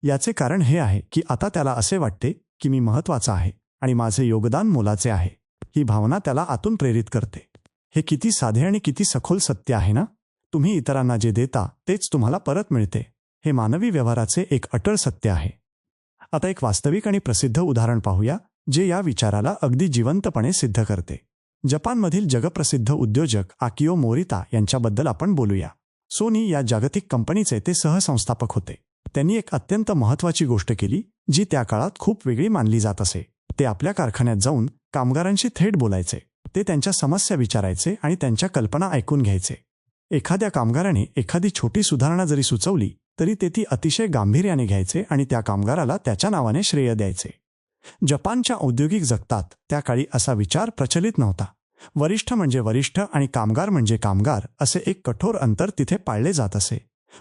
याचे कारण हे आहे की आता त्याला असे वाटते की मी महत्त्वाचा आहे आणि माझे योगदान मोलाचे आहे. ही भावना त्याला आतून प्रेरित करते. हे किती साधे आणि किती सखोल सत्य आहे ना? तुम्ही इतरांना जे देता तेच तुम्हाला परत मिळते. हे मानवी व्यवहाराचे एक अटळ सत्य आहे. आता एक वास्तविक आणि प्रसिद्ध उदाहरण पाहूया जे या विचाराला अगदी जिवंतपणे सिद्ध करते. जपानमधील जगप्रसिद्ध उद्योजक आकियो मोरिता यांच्याबद्दल आपण बोलूया. सोनी या जागतिक कंपनीचे ते सहसंस्थापक होते. त्यांनी एक अत्यंत महत्त्वाची गोष्ट केली जी त्या काळात खूप वेगळी मानली जात असे. ते आपल्या कारखान्यात जाऊन कामगारांशी थेट बोलायचे. ते त्यांच्या समस्या विचारायचे आणि त्यांच्या कल्पना ऐकून घ्यायचे. एखाद्या कामगाराने एखादी छोटी सुधारणा जरी सुचवली तरी ते ती अतिशय गांभीर्याने घ्यायचे आणि त्या कामगाराला त्याच्या नावाने श्रेय द्यायचे. जपानच्या औद्योगिक जगतात त्या काळी असा विचार प्रचलित नव्हता. वरिष्ठ म्हणजे वरिष्ठ आणि कामगार म्हणजे कामगार असे एक कठोर अंतर तिथे पाळले जात असे.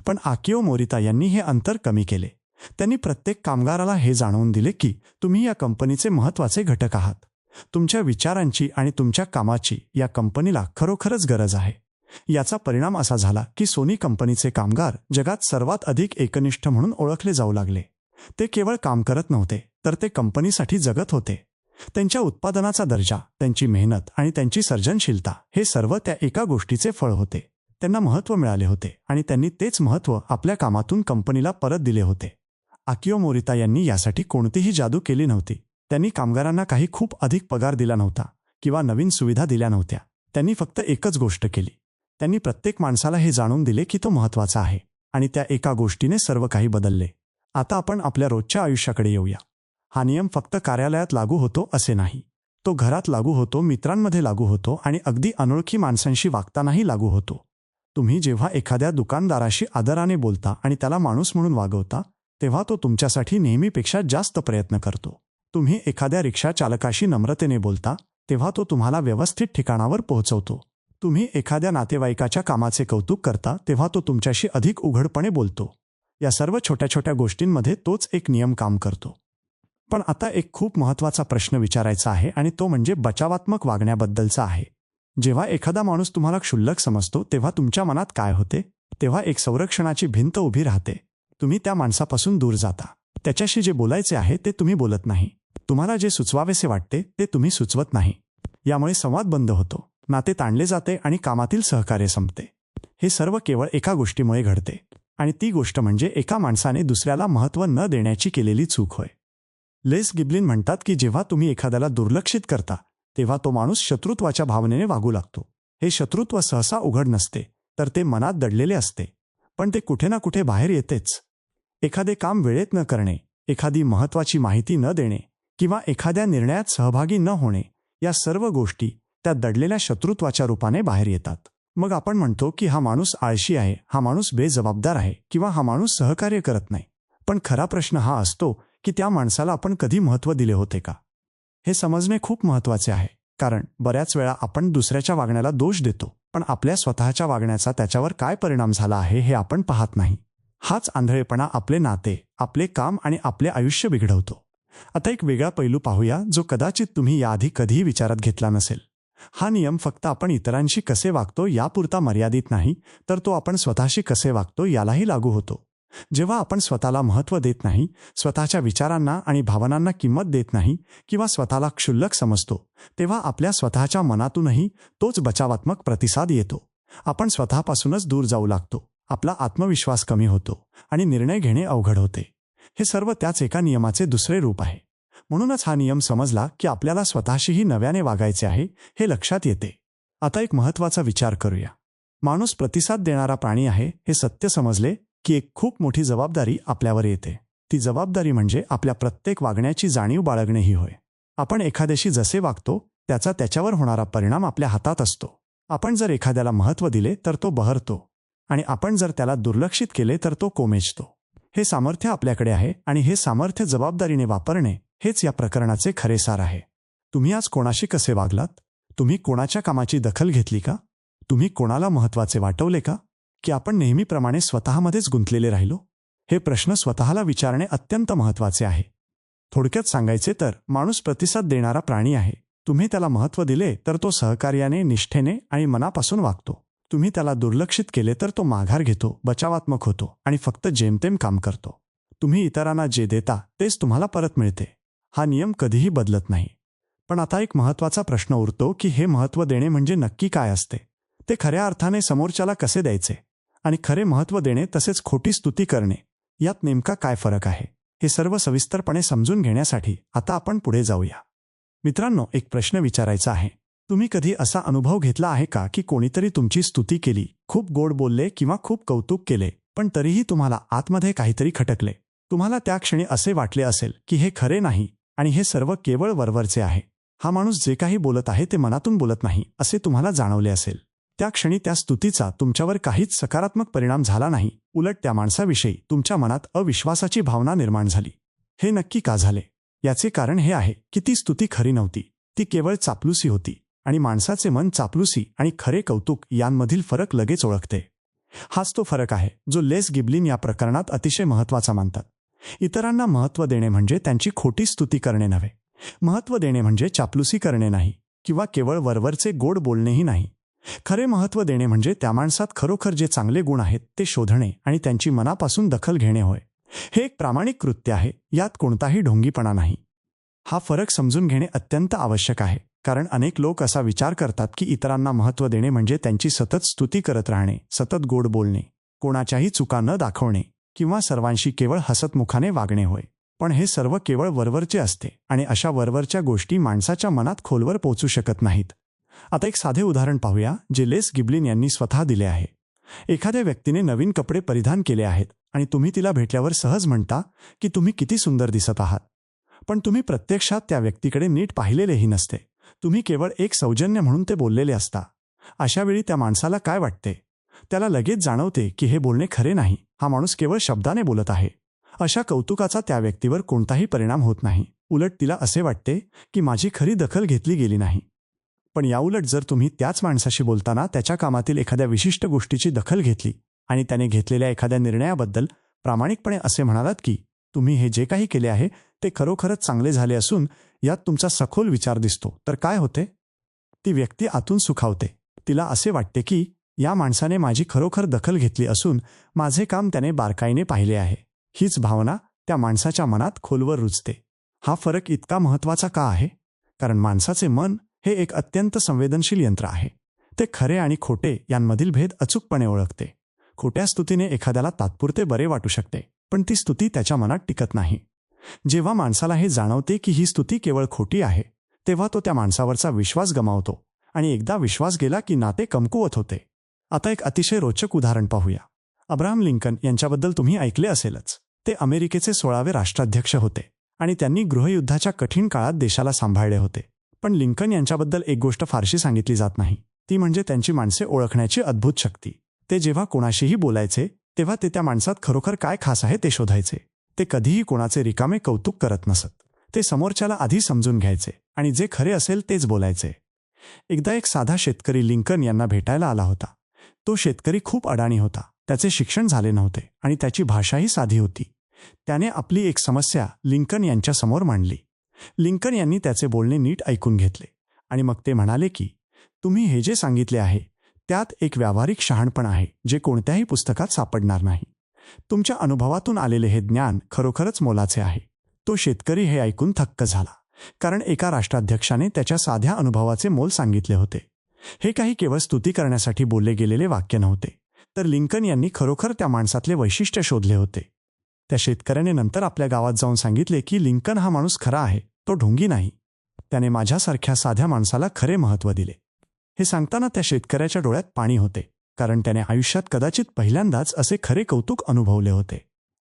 पण आकियो मोरिता यांनी हे अंतर कमी केले. त्यांनी प्रत्येक कामगाराला हे जाणवून दिले की तुम्ही या कंपनीचे महत्त्वाचे घटक आहात. तुमच्या विचारांची आणि तुमच्या कामाची या कंपनीला खरोखरच गरज आहे. याचा परिणाम असा झाला की सोनी कंपनीचे कामगार जगात सर्वात अधिक एकनिष्ठ म्हणून ओळखले जाऊ लागले. ते केवळ काम करत नव्हते, तर ते कंपनीसाठी जगत होते. त्यांच्या उत्पादनाचा दर्जा, त्यांची मेहनत आणि त्यांची सर्जनशीलता हे सर्व त्या एका गोष्टीचे फळ होते. त्यांना महत्त्व मिळाले होते आणि त्यांनी तेच महत्त्व आपल्या कामातून कंपनीला परत दिले होते. आकियो मोरिता यांनी यासाठी कोणतीही जादू केली नव्हती. त्यांनी कामगारांना काही खूप अधिक पगार दिला नव्हता किंवा नवीन सुविधा दिल्या नव्हत्या. त्यांनी फक्त एकच गोष्ट केली. त्यांनी प्रत्येक माणसाला हे जाणून दिले की तो महत्त्वाचा आहे आणि त्या एका गोष्टीने सर्व काही बदलले. आता आपण आपल्या रोजच्या आयुष्याकडे येऊया. हा नियम फक्त कार्यालयात लागू होतो असे नाही. तो घरात लागू होतो, मित्रांमध्ये लागू होतो आणि अगदी अनोळखी माणसांशी वागतानाही लागू होतो. तुम्ही जेव्हा एखाद्या दुकानदाराशी आदराने बोलता आणि त्याला माणूस म्हणून वागवता, तेव्हा तो तुमच्यासाठी नेहमीपेक्षा जास्त प्रयत्न करतो. तुम्ही एखाद्या रिक्षा चालकाशी नम्रतेने बोलता, तेव्हा तो तुम्हाला व्यवस्थित ठिकाणावर पोहोचवतो. तुम्ही एखाद्या नातेवाईकाच्या कामाचे कौतुक करता, तेव्हा तो तुमच्याशी अधिक उघडपणे बोलतो. या सर्व छोट्या छोट्या गोष्टींमध्ये तोच एक नियम काम करतो. पण आता एक खूप महत्त्वाचा प्रश्न विचारायचा आहे आणि तो म्हणजे बचावात्मक वागण्याबद्दलचा आहे. जेव्हा एखादा माणूस तुम्हाला क्षुल्लक समजतो, तेव्हा तुमच्या मनात काय होते? तेव्हा एक संरक्षणाची भिंत उभी राहते. तुम्ही त्या माणसापासून दूर जाता. त्याच्याशी जे बोलायचे आहे ते तुम्ही बोलत नाही. तुम्हाला जे सुचवावेसे वाटते ते तुम्ही सुचवत नाही. यामुळे संवाद बंद होतो, नाते ताणले जाते आणि कामातील सहकार्य संपते. हे सर्व केवळ एका गोष्टीमुळे घडते आणि ती गोष्ट म्हणजे एका माणसाने दुसऱ्याला महत्त्व न देण्याची केलेली चूक होय. लेस गिब्लिन म्हणतात की जेव्हा तुम्ही एखाद्याला दुर्लक्षित करता, तेव्हा तो माणूस शत्रुत्वाच्या भावनेने वागू लागतो. हे शत्रुत्व सहसा उघड नसते, तर ते मनात दडलेले असते, पण ते कुठे ना कुठे बाहेर येतेच. एखादे काम वेळेत न करणे, एखादी महत्त्वाची माहिती न देणे किंवा एखाद्या निर्णयात सहभागी न होणे, या सर्व गोष्टी त्या दडलेल्या शत्रुत्वाच्या रूपाने बाहेर येतात. मग आपण म्हणतो की हा माणूस आळशी आहे, हा माणूस बेजबाबदार आहे किंवा हा माणूस सहकार्य करत नाही. पण खरा प्रश्न हा असतो की त्या माणसाला आपण कधी महत्त्व दिले होते का? हे समजणे खूप महत्त्वाचे आहे, कारण बऱ्याच वेळा आपण दुसऱ्याच्या वागण्याला दोष देतो, पण आपल्या स्वतःच्या वागण्याचा त्याच्यावर काय परिणाम झाला आहे हे आपण पाहत नाही. हाच आंधळेपणा आपले नाते, आपले काम आणि आपले आयुष्य बिघडवतो. आता एक वेगळा पैलू पाहूया जो कदाचित तुम्ही याआधी कधीही विचारात घेतला नसेल. हा नियम फक्त आपण इतरांशी कसे वागतो यापुरता मर्यादित नाही, तर तो आपण स्वतःशी कसे वागतो यालाही लागू होतो. जेव्हा आपण स्वतःला महत्त्व देत नाही, स्वतःच्या विचारांना आणि भावनांना किंमत देत नाही किंवा स्वतःला क्षुल्लक समजतो, तेव्हा आपल्या स्वतःच्या मनातूनही तोच बचावात्मक प्रतिसाद येतो. आपण स्वतःपासूनच दूर जाऊ लागतो, आपला आत्मविश्वास कमी होतो आणि निर्णय घेणे अवघड होते. हे सर्व त्याच एका नियमाचे दुसरे रूप आहे. म्हणूनच हा नियम समजला की आपल्याला स्वतःशीही नव्याने वागायचे आहे हे लक्षात येते. आता एक महत्त्वाचा विचार करूया. माणूस प्रतिसाद देणारा प्राणी आहे हे सत्य समजले की एक खूप मोठी जबाबदारी आपल्यावर येते. ती जबाबदारी म्हणजे आपल्या प्रत्येक वागण्याची जाणीव बाळगणे ही होय. आपण एखाद्याशी जसे वागतो त्याचा त्याच्यावर होणारा परिणाम आपल्या हातात असतो. आपण जर एखाद्याला महत्त्व दिले तर तो बहरतो आणि आपण जर त्याला दुर्लक्षित केले तर तो कोमेजतो. हे सामर्थ्य आपल्याकडे आहे आणि हे सामर्थ्य जबाबदारीने वापरणे हेच या प्रकरणाचे खरे सार आहे. तुम्ही आज कोणाशी कसे वागलात? तुम्ही कोणाच्या कामाची दखल घेतली का? तुम्ही कोणाला महत्त्वाचे वाटवले का? की आपण नेहमीप्रमाणे स्वतःमध्येच गुंतलेले राहिलो? हे प्रश्न स्वतःला विचारणे अत्यंत महत्त्वाचे आहे. थोडक्यात सांगायचे तर माणूस प्रतिसाद देणारा प्राणी आहे. तुम्ही त्याला महत्त्व दिले तर तो सहकार्याने, निष्ठेने आणि मनापासून वागतो. तुम्ही त्याला दुर्लक्षित केले तर तो माघार घेतो, बचावात्मक होतो आणि फक्त जेमतेम काम करतो. तुम्ही इतरांना जे देता तेच तुम्हाला परत मिळते. हा नियम कधीही बदलत नाही. पण आता एक महत्त्वाचा प्रश्न उरतो की हे महत्त्व देणे म्हणजे नक्की काय असते? ते खऱ्या अर्थाने समोरच्याला कसे द्यायचे? आणि खरे महत्त्व देणे तसेच खोटी स्तुती करणे यात नेमका काय फरक आहे? हे सर्व सविस्तरपणे समजून घेण्यासाठी आता आपण पुढे जाऊया. मित्रांनो, एक प्रश्न विचारायचा आहे. तुम्ही कधी असा अनुभव घेतला आहे का की कोणीतरी तुमची स्तुती केली, खूप गोड बोलले किंवा खूप कौतुक केले, पण तरीही तुम्हाला आतमध्ये काहीतरी खटकले? तुम्हाला त्या क्षणी असे वाटले असेल की हे खरे नाही आणि हे सर्व केवळ वरवरचे आहे. हा माणूस जे काही बोलत आहे ते मनातून बोलत नाही असे तुम्हाला जाणवले असेल. त्या क्षणी त्या स्तुतीचा तुमच्यावर काहीच सकारात्मक परिणाम झाला नाही, उलट त्या माणसाविषयी तुमच्या मनात अविश्वासाची भावना निर्माण झाली. हे नक्की का झाले? याचे कारण हे आहे की ती स्तुती खरी नव्हती, ती केवळ चापलुसी होती आणि माणसाचे मन चापलुसी आणि खरे कौतुक यांमधील फरक लगेच ओळखते. हाच तो फरक आहे जो लेस गिबलिन या प्रकरणात अतिशय महत्त्वाचा मानतात. इतरांना महत्त्व देणे म्हणजे त्यांची खोटी स्तुती करणे नव्हे. महत्त्व देणे म्हणजे चापलुसी करणे नाही किंवा केवळ वरवरचे गोड बोलणेही नाही. खरे महत्त्व देणे म्हणजे त्या माणसात खरोखर जे चांगले गुण आहेत ते शोधणे आणि त्यांची मनापासून दखल घेणे होय. हे एक प्रामाणिक कृत्य आहे, यात कोणताही ढोंगीपणा नाही. हा फरक समजून घेणे अत्यंत आवश्यक आहे, कारण अनेक लोक असा विचार करतात की इतरांना महत्त्व देणे म्हणजे त्यांची सतत स्तुती करत राहणे, सतत गोड बोलणे, कोणाच्याही चुका न दाखवणे किंवा सर्वांशी केवळ हसतमुखाने वागणे होय. पण हे सर्व केवळ वरवरचे असते आणि अशा वरवरच्या गोष्टी माणसाच्या मनात खोलवर पोहोचू शकत नाहीत. आता एक साधे उदाहरण पाहूया जे लेस गिबलिन यांनी स्वतः दिले आहे. एखाद्या व्यक्तीने नवीन कपडे परिधान केले आहेत आणि तुम्ही तिला भेटल्यावर सहज म्हणता की तुम्ही किती सुंदर दिसत आहात. पण तुम्ही प्रत्यक्षात त्या व्यक्तीकडे नीट पाहिलेलेही नसते. तुम्ही केवळ एक सौजन्य म्हणून ते बोललेले असता. अशावेळी त्या माणसाला काय वाटते? त्याला लगेच जाणवते की हे बोलणे खरे नाही, हा माणूस केवळ शब्दाने बोलत आहे. अशा कौतुकाचा त्या व्यक्तीवर कोणताही परिणाम होत नाही. उलट तिला असे वाटते की माझी खरी दखल घेतली गेली नाही. पण याउलट जर तुम्ही त्याच माणसाशी बोलताना त्याच्या कामातील एखाद्या विशिष्ट गोष्टीची दखल घेतली आणि त्याने घेतलेल्या एखाद्या निर्णयाबद्दल प्रामाणिकपणे असे म्हणालात की तुम्ही हे जे काही केले आहे ते खरोखरच चांगले झाले असून यात तुमचा सखोल विचार दिसतो, तर काय होते? ती व्यक्ती आतून सुखावते. तिला असे वाटते की या माणसाने माझी खरोखर दखल घेतली असून माझे काम त्याने बारकाईने पाहिले आहे. हीच भावना त्या माणसाच्या मनात खोलवर रुजते. हा फरक इतका महत्त्वाचा का आहे? कारण माणसाचे मन हे एक अत्यंत संवेदनशील यंत्र आहे. ते खरे आणि खोटे यांमधील भेद अचूकपणे ओळखते. खोट्या स्तुतीने एखाद्याला तात्पुरते बरे वाटू शकते, पण ती स्तुती त्याच्या मनात टिकत नाही. जेव्हा माणसाला हे जाणवते की ही स्तुती केवळ खोटी आहे, तेव्हा तो त्या माणसावरचा विश्वास गमावतो आणि एकदा विश्वास गेला की नाते कमकुवत होते. आता एक अतिशय रोचक उदाहरण पाहूया. अब्राहम लिंकन यांच्याबद्दल तुम्ही ऐकले असेलच. ते अमेरिकेचे 16वे राष्ट्राध्यक्ष होते आणि त्यांनी गृहयुद्धाच्या कठीण काळात देशाला सांभाळले होते. पण लिंकन यांच्याबद्दल एक गोष्ट फारशी सांगितली जात नाही, ती म्हणजे त्यांची माणसे ओळखण्याची अद्भुत शक्ती. ते जेव्हा कोणाशीही बोलायचे तेव्हा ते त्या माणसात खरोखर काय खास आहे ते शोधायचे. ते कधीही कोणाचे रिकामे कौतुक करत नसत. ते समोरच्याला आधी समजून घ्यायचे आणि जे खरे असेल तेच बोलायचे. एकदा एक साधा शेतकरी लिंकन यांना भेटायला आला होता. तो शेतकरी खूप अडाणी होता. त्याचे शिक्षण झाले नव्हते आणि त्याची भाषाही साधी होती. त्याने आपली एक समस्या लिंकन यांच्यासमोर मांडली. लिंकन यांनी त्याचे बोलणे नीट ऐकून घेतले आणि मग ते म्हणाले की तुम्ही हे जे सांगितले आहे त्यात एक व्यावहारिक शहाणपण आहे जे कोणत्याही पुस्तकात सापडणार नाही. तुमच्या अनुभवातून आलेले हे ज्ञान खरोखरच मोलाचे आहे. तो शेतकरी हे ऐकून थक्क झाला, कारण एका राष्ट्राध्यक्षाने त्याच्या साध्या अनुभवाचे मोल सांगितले होते. हे काही केवळ स्तुती करण्यासाठी बोलले गेलेले वाक्य नव्हते, तर लिंकन यांनी खरोखर त्या माणसातले वैशिष्ट्य शोधले होते. त्या शेतकऱ्याने नंतर आपल्या गावात जाऊन सांगितले की लिंकन हा माणूस खरा आहे, तो ढोंगी नाही. त्याने माझ्यासारख्या साध्या माणसाला खरे महत्त्व दिले. हे सांगताना त्या शेतकऱ्याच्या डोळ्यात पाणी होते, कारण त्याने आयुष्यात कदाचित पहिल्यांदाच असे खरे कौतुक अनुभवले होते.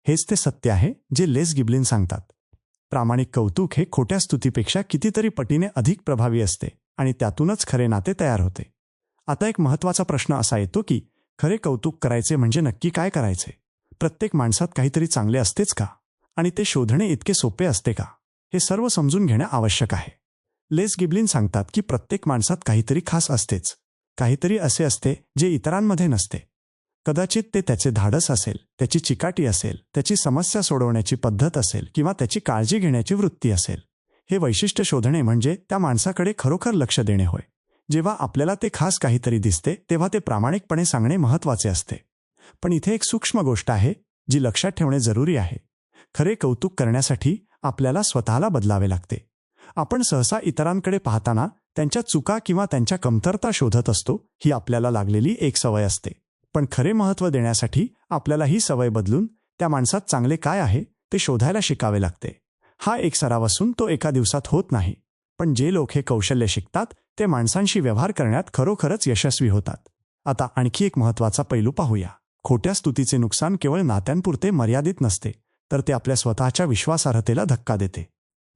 हेच ते सत्य आहे जे लेस गिबलिन सांगतात. प्रामाणिक कौतुक हे खोट्या स्तुतीपेक्षा कितीतरी पटीने अधिक प्रभावी असते आणि त्यातूनच खरे नाते तयार होते. आता एक महत्त्वाचा प्रश्न असा येतो की खरे कौतुक करायचे म्हणजे नक्की काय करायचे? प्रत्येक माणसात काहीतरी चांगले असतेच का? आणि ते शोधणे इतके सोपे असते का? हे सर्व समजून घेणे आवश्यक आहे. लेस गिबलिन सांगतात की प्रत्येक माणसात काहीतरी खास असतेच. काहीतरी असे असते जे इतरांमध्ये नसते. कदाचित ते त्याचे धाडस असेल, त्याची चिकाटी असेल, त्याची समस्या सोडवण्याची पद्धत असेल किंवा त्याची काळजी घेण्याची वृत्ती असेल. हे वैशिष्ट्य शोधणे म्हणजे त्या माणसाकडे खरोखर लक्ष देणे होय. जेव्हा आपल्याला ते खास काहीतरी दिसते तेव्हा ते प्रामाणिकपणे सांगणे महत्त्वाचे असते. पण इथे एक सूक्ष्म गोष्ट आहे जी लक्षात ठेवणे जरुरी आहे. खरे कौतुक करण्यासाठी आपल्याला स्वतःला बदलावे लागते. आपण सहसा इतरांकडे पाहताना त्यांच्या चुका किंवा त्यांच्या कमतरता शोधत असतो. ही आपल्याला लागलेली एक सवय असते. पण खरे महत्त्व देण्यासाठी आपल्याला ही सवय बदलून त्या माणसात चांगले काय आहे ते शोधायला शिकावे लागते. हा एक सराव असून तो एका दिवसात होत नाही. पण जे लोक हे कौशल्य शिकतात ते माणसांशी व्यवहार करण्यात खरोखरच यशस्वी होतात. आता आणखी एक महत्त्वाचा पैलू पाहूया. खोट्या स्तुतीचे नुकसान केवळ नात्यांपुरते मर्यादित नसते, तर ते आपल्या स्वतःच्या विश्वासार्हतेला धक्का देते.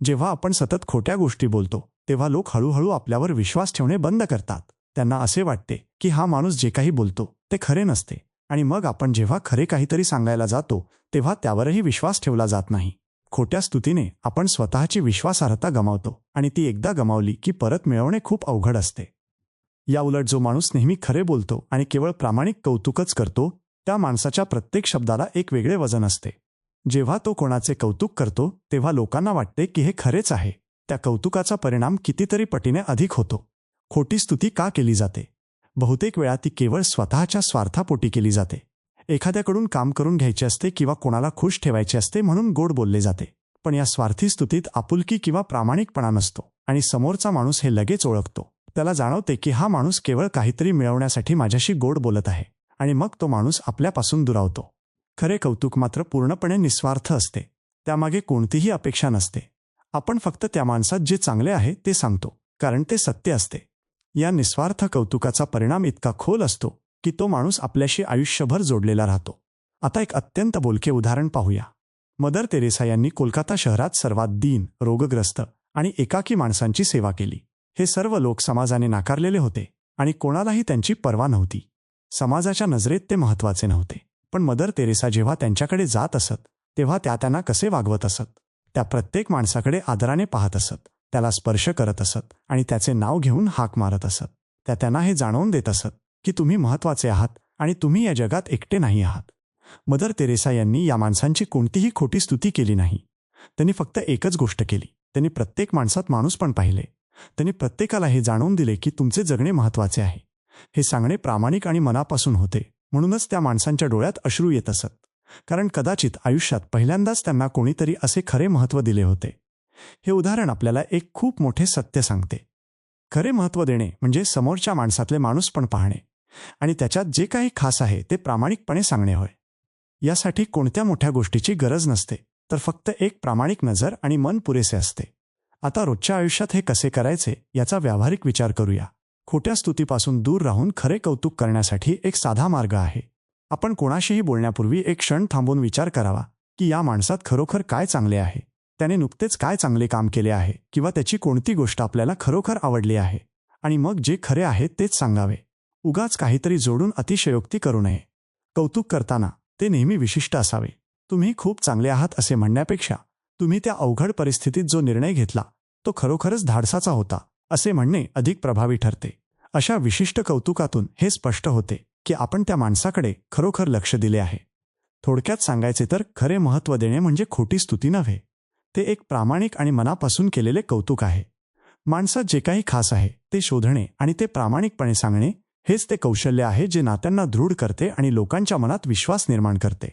जेव्हा आपण सतत खोट्या गोष्टी बोलतो तेव्हा लोक हळूहळू आपल्यावर विश्वास ठेवणे बंद करतात. त्यांना असे वाटते की हा माणूस जे काही बोलतो ते खरे नसते आणि मग आपण जेव्हा खरे काहीतरी सांगायला जातो तेव्हा त्यावरही विश्वास ठेवला जात नाही. खोट्या स्तुतीने आपण स्वतःची विश्वासार्हता गमावतो आणि ती एकदा गमावली की परत मिळवणे खूप अवघड असते. याउलट जो माणूस नेहमी खरे बोलतो आणि केवळ प्रामाणिक कौतुकच करतो, त्या माणसाच्या प्रत्येक शब्दाला एक वेगळे वजन असते. जेव्हा तो कोणाचे कौतुक करतो तेव्हा लोकांना वाटते की हे खरेच आहे. त्या कौतुकाचा परिणाम कितीतरी पटीने अधिक होतो. खोटी स्तुती का केली जाते? बहुतेक वेळा ती केवळ स्वतःच्या स्वार्थापोटी केली जाते. एखाद्याकडून काम करून घ्यायचे असते किंवा कोणाला खुश ठेवायचे असते म्हणून गोड बोलले जाते. पण या स्वार्थी स्तुतीत आपुलकी किंवा प्रामाणिकपणा नसतो आणि समोरचा माणूस हे लगेच ओळखतो. त्याला जाणवते की हा माणूस केवळ काहीतरी मिळवण्यासाठी माझ्याशी गोड बोलत आहे आणि मग तो माणूस आपल्यापासून दुरावतो. खरे कौतुक मात्र पूर्णपणे निस्वार्थ असते. त्यामागे कोणतीही अपेक्षा नसते. आपण फक्त त्या माणसात जे चांगले आहे ते सांगतो, कारण ते सत्य असते. या निस्वार्थ कौतुकाचा परिणाम इतका खोल असतो की तो माणूस आपल्याशी आयुष्यभर जोडलेला राहतो. आता एक अत्यंत बोलके उदाहरण पाहूया. मदर तेरेसा यांनी कोलकाता शहरात सर्वात दीन, रोगग्रस्त आणि एकाकी माणसांची सेवा केली. हे सर्व लोक समाजाने नाकारलेले होते आणि कोणालाही त्यांची पर्वा नव्हती. समाजाच्या नजरेत ते महत्त्वाचे नव्हते. पण मदर तेरेसा जेव्हा त्यांच्याकडे जात असत तेव्हा त्या त्यांना कसे वागवत असत? त्या प्रत्येक माणसाकडे आदराने पाहत असत, त्याला स्पर्श करत असत आणि त्याचे नाव घेऊन हाक मारत असत. त्या त्यांना हे जाणवून देत असत की तुम्ही महत्त्वाचे आहात आणि तुम्ही या जगात एकटे नाही आहात. मदर तेरेसा यांनी या माणसांची कोणतीही खोटी स्तुती केली नाही. त्यांनी फक्त एकच गोष्ट केली. त्यांनी प्रत्येक माणसात माणूसपण पाहिले. त्यांनी प्रत्येकाला हे जाणवून दिले की तुमचे जगणे महत्त्वाचे आहे. हे सांगणे प्रामाणिक आणि मनापासून होते. म्हणूनच त्या माणसांच्या डोळ्यात अश्रू येत असत, कारण कदाचित आयुष्यात पहिल्यांदाच त्यांना कोणीतरी असे खरे महत्त्व दिले होते. हे उदाहरण आपल्याला एक खूप मोठे सत्य सांगते. खरे महत्त्व देणे म्हणजे समोरच्या माणसातले माणूसपण पाहणे आणि त्याच्यात जे काही खास आहे ते प्रामाणिकपणे सांगणे होय. यासाठी कोणत्या मोठ्या गोष्टीची गरज नसते, तर फक्त एक प्रामाणिक नजर आणि मन पुरेसे असते. आता रोजच्या आयुष्यात हे कसे करायचे याचा व्यावहारिक विचार करूया. खोट्या स्तुतीपासून दूर राहून खरे कौतुक करण्यासाठी एक साधा मार्ग आहे. आपण कोणाशीही बोलण्यापूर्वी एक क्षण थांबून विचार करावा की या माणसात खरोखर काय चांगले आहे, त्याने नुकतेच काय चांगले काम केले आहे किंवा त्याची कोणती गोष्ट आपल्याला खरोखर आवडली आहे, आणि मग जे खरे आहे तेच सांगावे. उगाच काहीतरी जोडून अतिशयोक्ती करू नये. कौतुक करताना ते नेहमी विशिष्ट असावे. तुम्ही खूप चांगले आहात असे म्हणण्यापेक्षा तुम्ही त्या अवघड परिस्थितीत जो निर्णय घेतला तो खरोखरच धाडसाचा होता असे म्हणणे अधिक प्रभावी ठरते. अशा विशिष्ट कौतुकातून हे स्पष्ट होते की आपण त्या माणसाकडे खरोखर लक्ष दिले आहे. थोडक्यात सांगायचे तर खरे महत्त्व देणे म्हणजे खोटी स्तुती नव्हे, ते एक प्रामाणिक आणि मनापासून केलेले कौतुक आहे. माणसात जे काही खास आहे ते शोधणे आणि ते प्रामाणिकपणे सांगणे हेच ते कौशल्य आहे जे नात्यांना दृढ करते आणि लोकांच्या मनात विश्वास निर्माण करते.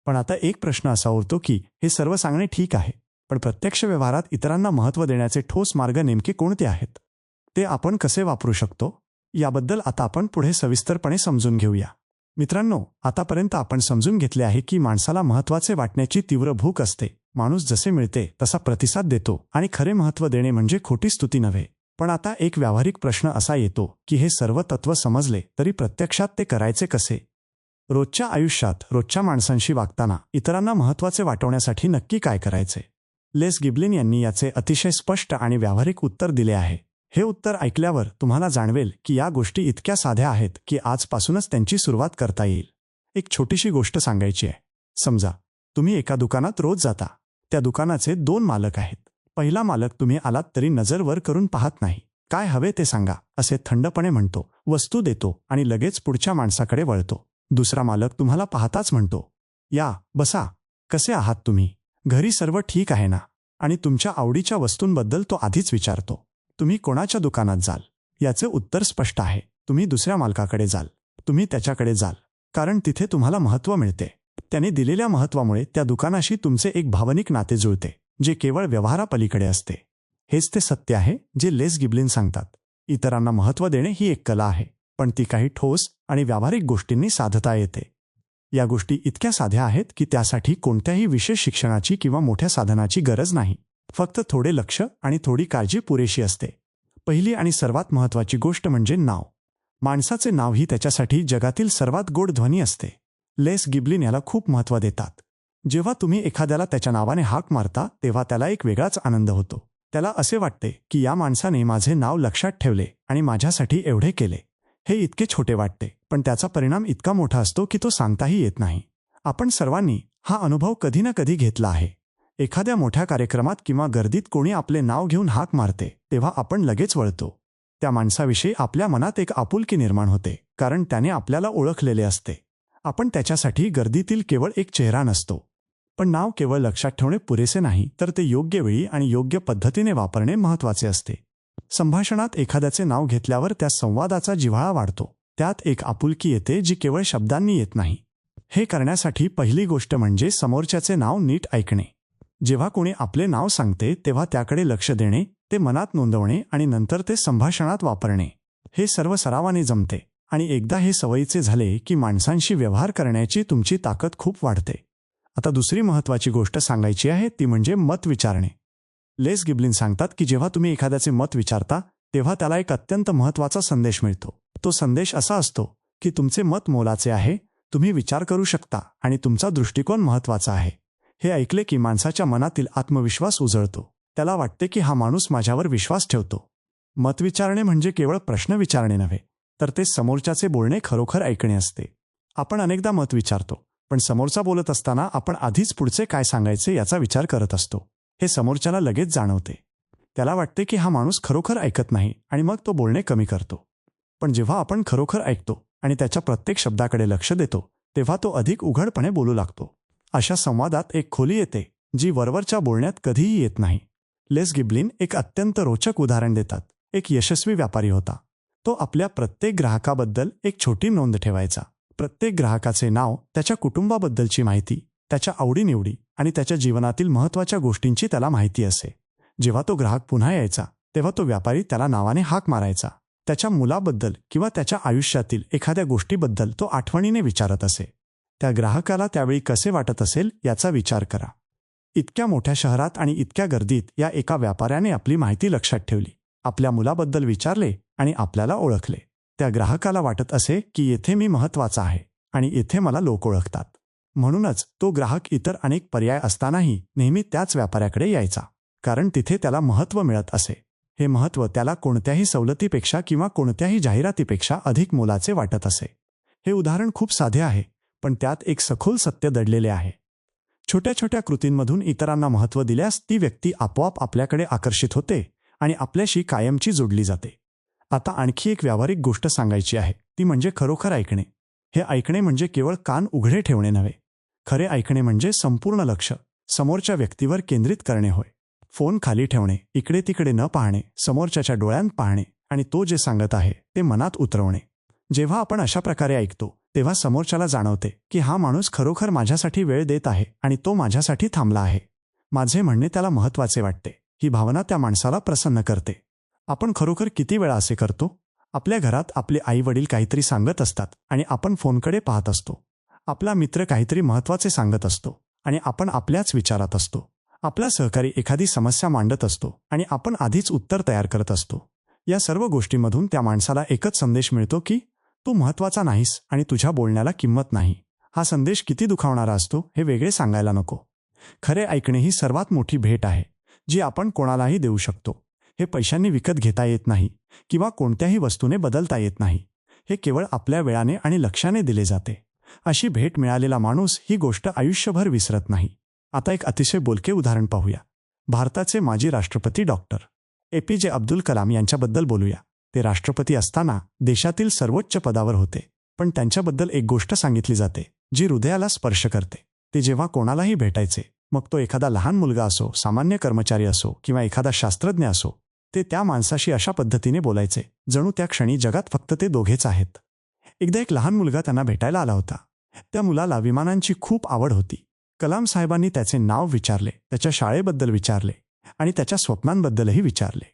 पण आता एक प्रश्न असा उरतो की हे सर्व सांगणे ठीक आहे, पण प्रत्यक्ष व्यवहारात इतरांना महत्त्व देण्याचे ठोस मार्ग नेमके कोणते आहेत? ते आपण कसे वापरू शकतो? याबद्दल आता आपण पुढे सविस्तरपणे समजून घेऊया. मित्रांनो, आतापर्यंत आपण समजून घेतले आहे की माणसाला महत्त्वाचे वाटण्याची तीव्र भूक असते. माणूस जसे मिळते तसा प्रतिसाद देतो आणि खरे महत्त्व देणे म्हणजे खोटी स्तुती नव्हे. पण आता एक व्यावहारिक प्रश्न असा येतो की हे सर्व तत्त्व समजले तरी प्रत्यक्षात ते करायचे कसे? रोजच्या आयुष्यात रोजच्या माणसांशी वागताना इतरांना महत्त्वाचे वाटवण्यासाठी नक्की काय करायचे? लेस गिब्लिन यांनी याचे अतिशय स्पष्ट आणि व्यावहारिक उत्तर दिले आहे. हे उत्तर ऐकल्यावर तुम्हाला जाणवेल की या गोष्टी इतक्या साध्या आहेत की आजपासूनच त्यांची सुरुवात करता येईल. एक छोटीशी गोष्ट सांगायची आहे. समजा तुम्ही एका दुकानात रोज जाता. त्या दुकानाचे 2 मालक आहेत. पहिला मालक तुम्ही आलात तरी नजर वर करून पाहत नाही. काय हवे ते सांगा असे थंडपणे म्हणतो, वस्तू देतो आणि लगेच पुढच्या माणसाकडे वळतो. दुसरा मालक तुम्हाला पाहताच म्हणतो, या बसा, कसे आहात तुम्ही, घरी सर्व ठीक आहे ना? आणि तुमच्या आवडीच्या वस्तूंबद्दल तो आधीच विचारतो. तुम्ही कोणाच्या दुकानात जाल? याचे उत्तर स्पष्ट आहे. तुम्ही दुसऱ्या मालकाकडे जाल. तुम्ही त्याच्याकडे जाल, कारण तिथे तुम्हाला महत्त्व मिळते. त्याने दिलेल्या महत्त्वामुळे त्या दुकानाशी तुमचे एक भावनिक नाते जुळते, जे केवळ व्यवहारापलीकडे असते. हेच ते सत्य आहे जे लेस गिब्लिन सांगतात. इतरांना महत्त्व देणे ही एक कला आहे, पण ती काही ठोस आणि व्यावहारिक गोष्टींनी साधता येते. या गोष्टी इतक्या साध्या आहेत की त्यासाठी कोणत्याही विशेष शिक्षणाची किंवा मोठ्या साधनाची गरज नाही. फक्त थोडे लक्ष आणि थोडी काळजी पुरेशी असते. पहिली आणि सर्वात महत्त्वाची गोष्ट म्हणजे नाव. माणसाचे नाव ही त्याच्यासाठी जगातील सर्वात गोड ध्वनी असते. लेस गिब्लिन याला खूप महत्त्व देतात. जेव्हा तुम्ही एखाद्याला त्याच्या नावाने हाक मारता तेव्हा त्याला एक वेगळाच आनंद होतो. त्याला असे वाटते की या माणसाने माझे नाव लक्षात ठेवले आणि माझ्यासाठी एवढे केले. हे इतके छोटे वाटते, पण त्याचा परिणाम इतका मोठा असतो की तो सांगताही येत नाही. आपण सर्वांनी हा अनुभव कधी ना कधी घेतला आहे. एखाद्या मोठ्या कार्यक्रमात किंवा गर्दीत कोणी आपले नाव घेऊन हाक मारते तेव्हा आपण लगेच वळतो. त्या माणसाविषयी आपल्या मनात एक आपुलकी निर्माण होते, कारण त्याने आपल्याला ओळखलेले असते. आपण त्याच्यासाठी गर्दीतील केवळ एक चेहरा नसतो. पण नाव केवळ लक्षात ठेवणे पुरेसे नाही, तर ते योग्य वेळी आणि योग्य पद्धतीने वापरणे महत्त्वाचे असते. संभाषणात एखाद्याचे नाव घेतल्यावर त्या संवादाचा जिव्हाळा वाढतो. त्यात एक आपुलकी येते जी केवळ शब्दांनी येत नाही. हे करण्यासाठी पहिली गोष्ट म्हणजे समोरच्याचे नाव नीट ऐकणे. जेव्हा कोणी आपले नाव सांगते तेव्हा त्याकडे लक्ष देणे, ते मनात नोंदवणे आणि नंतर ते संभाषणात वापरणे. हे सर्व सरावाने जमते आणि एकदा हे सवयीचे झाले की माणसांशी व्यवहार करण्याची तुमची ताकद खूप वाढते. आता दुसरी महत्त्वाची गोष्ट सांगायची आहे ती म्हणजे मत विचारणे. लेस गिब्लिन सांगतात की जेव्हा तुम्ही एखाद्याचे मत विचारता तेव्हा त्याला एक अत्यंत महत्त्वाचा संदेश मिळतो. तो संदेश असा असतो की तुमचे मत मोलाचे आहे, तुम्ही विचार करू शकता आणि तुमचा दृष्टिकोन महत्त्वाचा आहे. हे ऐकले की माणसाच्या मनातील आत्मविश्वास उजळतो. त्याला वाटते की हा माणूस माझ्यावर विश्वास ठेवतो. मत विचारणे म्हणजे केवळ प्रश्न विचारणे नव्हे, तर ते समोरच्याचे बोलणे खरोखर ऐकणे असते. आपण अनेकदा मत विचारतो, पण समोरचा बोलत असताना आपण आधीच पुढचे काय सांगायचे याचा विचार करत असतो. हे समोरच्याला लगेच जाणवते. त्याला वाटते की हा माणूस खरोखर ऐकत नाही आणि मग तो बोलणे कमी करतो. पण जेव्हा आपण खरोखर ऐकतो आणि त्याच्या प्रत्येक शब्दाकडे लक्ष देतो तेव्हा तो अधिक उघडपणे बोलू लागतो. अशा संवादात एक खोली येते जी वरवरच्या बोलण्यात कधीही येत नाही. लेस गिब्लिन एक अत्यंत रोचक उदाहरण देतात. एक यशस्वी व्यापारी होता. तो आपल्या प्रत्येक ग्राहकाबद्दल एक छोटी नोंद ठेवायचा. प्रत्येक ग्राहकाचे नाव, त्याच्या कुटुंबाबद्दलची माहिती, त्याच्या आवडीनिवडी आणि त्याच्या जीवनातील महत्त्वाच्या गोष्टींची त्याला माहिती असे. जेव्हा तो ग्राहक पुन्हा यायचा तेव्हा तो व्यापारी त्याला नावाने हाक मारायचा. त्याच्या मुलाबद्दल किंवा त्याच्या आयुष्यातील एखाद्या गोष्टीबद्दल तो आठवणीने विचारत असे. त्या ग्राहकाला त्यावेळी कसे वाटत असेल याचा विचार करा. इतक्या मोठ्या शहरात आणि इतक्या गर्दीत या एका व्यापाऱ्याने आपली माहिती लक्षात ठेवली, आपल्या मुलाबद्दल विचारले आणि आपल्याला ओळखले. त्या ग्राहकाला वाटत असे की येथे मी महत्त्वाचा आहे आणि येथे मला लोक ओळखतात. म्हणूनच तो ग्राहक इतर अनेक पर्याय असतानाही नेहमी त्याच व्यापाऱ्याकडे यायचा, कारण तिथे त्याला महत्त्व मिळत असे. हे महत्त्व त्याला कोणत्याही सवलतीपेक्षा किंवा कोणत्याही जाहिरातीपेक्षा अधिक मोलाचे वाटत असे. हे उदाहरण खूप साधे आहे, पण त्यात एक सखोल सत्य दडलेले आहे. छोट्या छोट्या कृतींमधून इतरांना महत्त्व दिल्यास ती व्यक्ती आपोआप आपल्याकडे आकर्षित होते आणि आपल्याशी कायमची जोडली जाते. आता आणखी एक व्यावहारिक गोष्ट सांगायची आहे, ती म्हणजे खरोखर ऐकणे. हे ऐकणे म्हणजे केवळ कान उघडे ठेवणे नव्हे. खरे ऐकणे म्हणजे संपूर्ण लक्ष समोरच्या व्यक्तीवर केंद्रित करणे होय. फोन खाली ठेवणे, इकडे तिकडे न पाहणे, समोरच्याच्या डोळ्यांत पाहणे आणि तो जे सांगत आहे ते मनात उतरवणे. जेव्हा आपण अशा प्रकारे ऐकतो तेव्हा समोरच्याला जाणवते की हा माणूस खरोखर माझ्यासाठी वेळ देत आहे आणि तो माझ्यासाठी थांबला आहे. माझे म्हणणे त्याला महत्त्वाचे वाटते. ही भावना त्या माणसाला प्रसन्न करते. आपण खरोखर किती वेळा असे करतो? आपल्या घरात आपले आई वडील काहीतरी सांगत असतात आणि आपण फोनकडे पाहत असतो. आपला मित्र काहीतरी महत्त्वाचे सांगत असतो आणि आपण आपल्याच विचारात असतो. आपला सहकारी एखादी समस्या मांडत असतो आणि आपण आधीच उत्तर तयार करत असतो. या सर्व गोष्टींमधून त्या माणसाला एकच संदेश मिळतो की तू महत्त्वाचा नाहीस आणि तुझ्या बोलण्याला किंमत नाही. हा संदेश किती दुखावणारा असतो हे वेगळे सांगायला नको. खरे ऐकणे ही सर्वात मोठी भेट आहे जी आपण कोणालाही देऊ शकतो. हे पैशांनी विकत घेता येत नाही किंवा कोणत्याही वस्तूने बदलता येत नाही. हे केवळ आपल्या वेळाने आणि लक्षाने दिले जाते. अशी भेट मिळालेला माणूस ही गोष्ट आयुष्यभर विसरत नाही. आता एक अतिशय बोलके उदाहरण पाहूया. भारताचे माजी राष्ट्रपती डॉक्टर APJ अब्दुल कलाम यांच्याबद्दल बोलूया. ते राष्ट्रपती असताना देशातील सर्वोच्च पदावर होते, पण त्यांच्याबद्दल एक गोष्ट सांगितली जाते जी हृदयाला स्पर्श करते. ते जेव्हा कोणालाही भेटायचे, मग तो एखादा लहान मुलगा असो, सामान्य कर्मचारी असो किंवा एखादा शास्त्रज्ञ असो, ते त्या माणसाशी अशा पद्धतीने बोलायचे जणू त्या क्षणी जगात फक्त ते दोघेच आहेत. एकदा एक लहान मुलगा त्यांना भेटायला आला होता. त्या मुलाला विमानांची खूप आवड होती. कलाम साहेबांनी त्याचे नाव विचारले, त्याच्या शाळेबद्दल विचारले आणि त्याच्या स्वप्नांबद्दलही विचारले.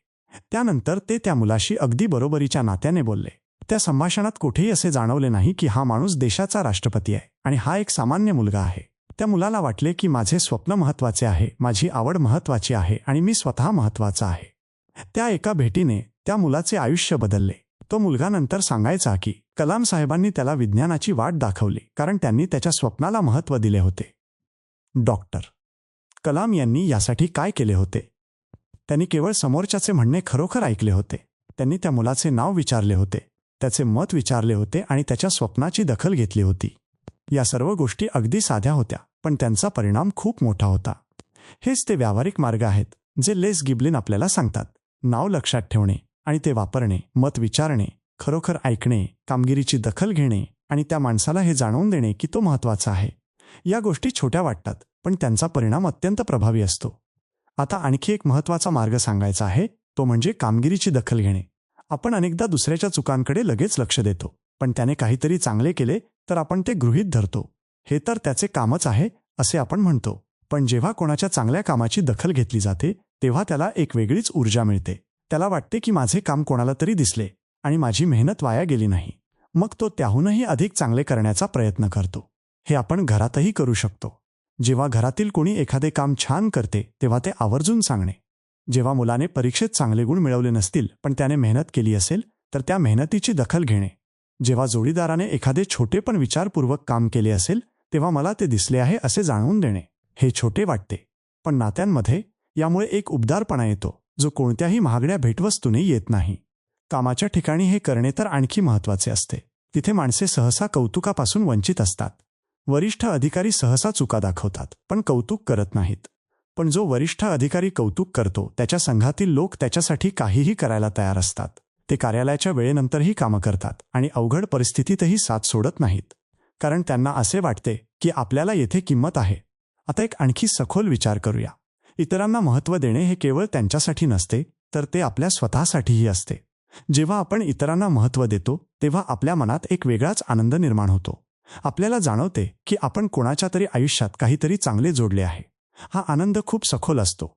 त्यानंतर ते त्या मुलाशी अगदी बरोबरीच्या नात्याने बोलले. त्या संभाषणात कुठेही असे जाणवले नाही की हा माणूस देशाचा राष्ट्रपती आहे आणि हा एक सामान्य मुलगा आहे. त्या मुलाला वाटले की माझे स्वप्न महत्त्वाचे आहे, माझी आवड महत्त्वाची आहे आणि मी स्वतः महत्त्वाचा आहे. त्या एका भेटीने त्या मुलाचे आयुष्य बदलले. तो मुलगा नंतर सांगायचा की कलाम साहेबांनी त्याला विज्ञानाची वाट दाखवली कारण त्यांनी त्याच्या स्वप्नाला महत्त्व दिले होते. डॉक्टर कलाम यांनी यासाठी काय केले होते? त्यांनी केवळ समोरच्याचे म्हणणे खरोखर ऐकले होते. त्यांनी त्या मुलाचे नाव विचारले होते, त्याचे मत विचारले होते आणि त्याच्या स्वप्नाची दखल घेतली होती. या सर्व गोष्टी अगदी साध्या होत्या, पण त्यांचा परिणाम खूप मोठा होता. हेच ते व्यावहारिक मार्ग आहेत जे लेस गिबलिन आपल्याला सांगतात. नाव लक्षात ठेवणे आणि ते वापरणे, मत विचारणे, खरोखर ऐकणे, कामगिरीची दखल घेणे आणि त्या माणसाला हे जाणवून देणे की तो महत्त्वाचा आहे. या गोष्टी छोट्या वाटतात, पण त्यांचा परिणाम अत्यंत प्रभावी असतो. आता आणखी एक महत्त्वाचा मार्ग सांगायचा आहे, तो म्हणजे कामगिरीची दखल घेणे. आपण अनेकदा दुसऱ्याच्या चुकांकडे लगेच लक्ष देतो, पण त्याने काहीतरी चांगले केले तर आपण ते गृहीत धरतो. हे तर त्याचे कामच आहे असे आपण म्हणतो. पण जेव्हा कोणाच्या चांगल्या कामाची दखल घेतली जाते तेव्हा त्याला एक वेगळीच ऊर्जा मिळते. त्याला वाटते की माझे काम कोणाला तरी दिसले आणि माझी मेहनत वाया गेली नाही. मग तो त्याहूनही अधिक चांगले करण्याचा प्रयत्न करतो. हे आपण घरातही करू शकतो. जेव्हा घरातील कोणी एखादे काम छान करते तेव्हा ते आवर्जून सांगणे. जेव्हा मुलाने परीक्षेत चांगले गुण मिळवले नसतील पण त्याने मेहनत केली असेल तर त्या मेहनतीची दखल घेणे. जेव्हा जोडीदाराने एखादे छोटे पण विचारपूर्वक काम केले असेल तेव्हा मला ते दिसले आहे असे जाणवून देणे. हे छोटे वाटते, पण नात्यांमध्ये यामुळे एक उबदारपणा येतो जो कोणत्याही महागड्या भेटवस्तूने येत नाही. कामाच्या ठिकाणी हे करणे तर आणखी महत्त्वाचे असते. तिथे माणसे सहसा कौतुकापासून वंचित असतात. वरिष्ठ अधिकारी सहसा चुका दाखवतात पण कौतुक करत नाहीत. पण जो वरिष्ठ अधिकारी कौतुक करतो त्याच्या संघातील लोक त्याच्यासाठी काहीही करायला तयार असतात. ते कार्यालयाच्या वेळेनंतरही कामं करतात आणि अवघड परिस्थितीतही साथ सोडत नाहीत, कारण त्यांना असे वाटते की आपल्याला येथे किंमत आहे. आता एक आणखी सखोल विचार करूया. इतरांना महत्त्व देणे हे केवळ त्यांच्यासाठी नसते, तर ते आपल्या स्वतःसाठीही असते. जेव्हा आपण इतरांना महत्त्व देतो तेव्हा आपल्या मनात एक वेगळाच आनंद निर्माण होतो. आपल्याला जाणवते की आपण कोणाच्या तरी आयुष्यात काहीतरी चांगले जोडले आहे. हा आनंद खूप सखोल असतो.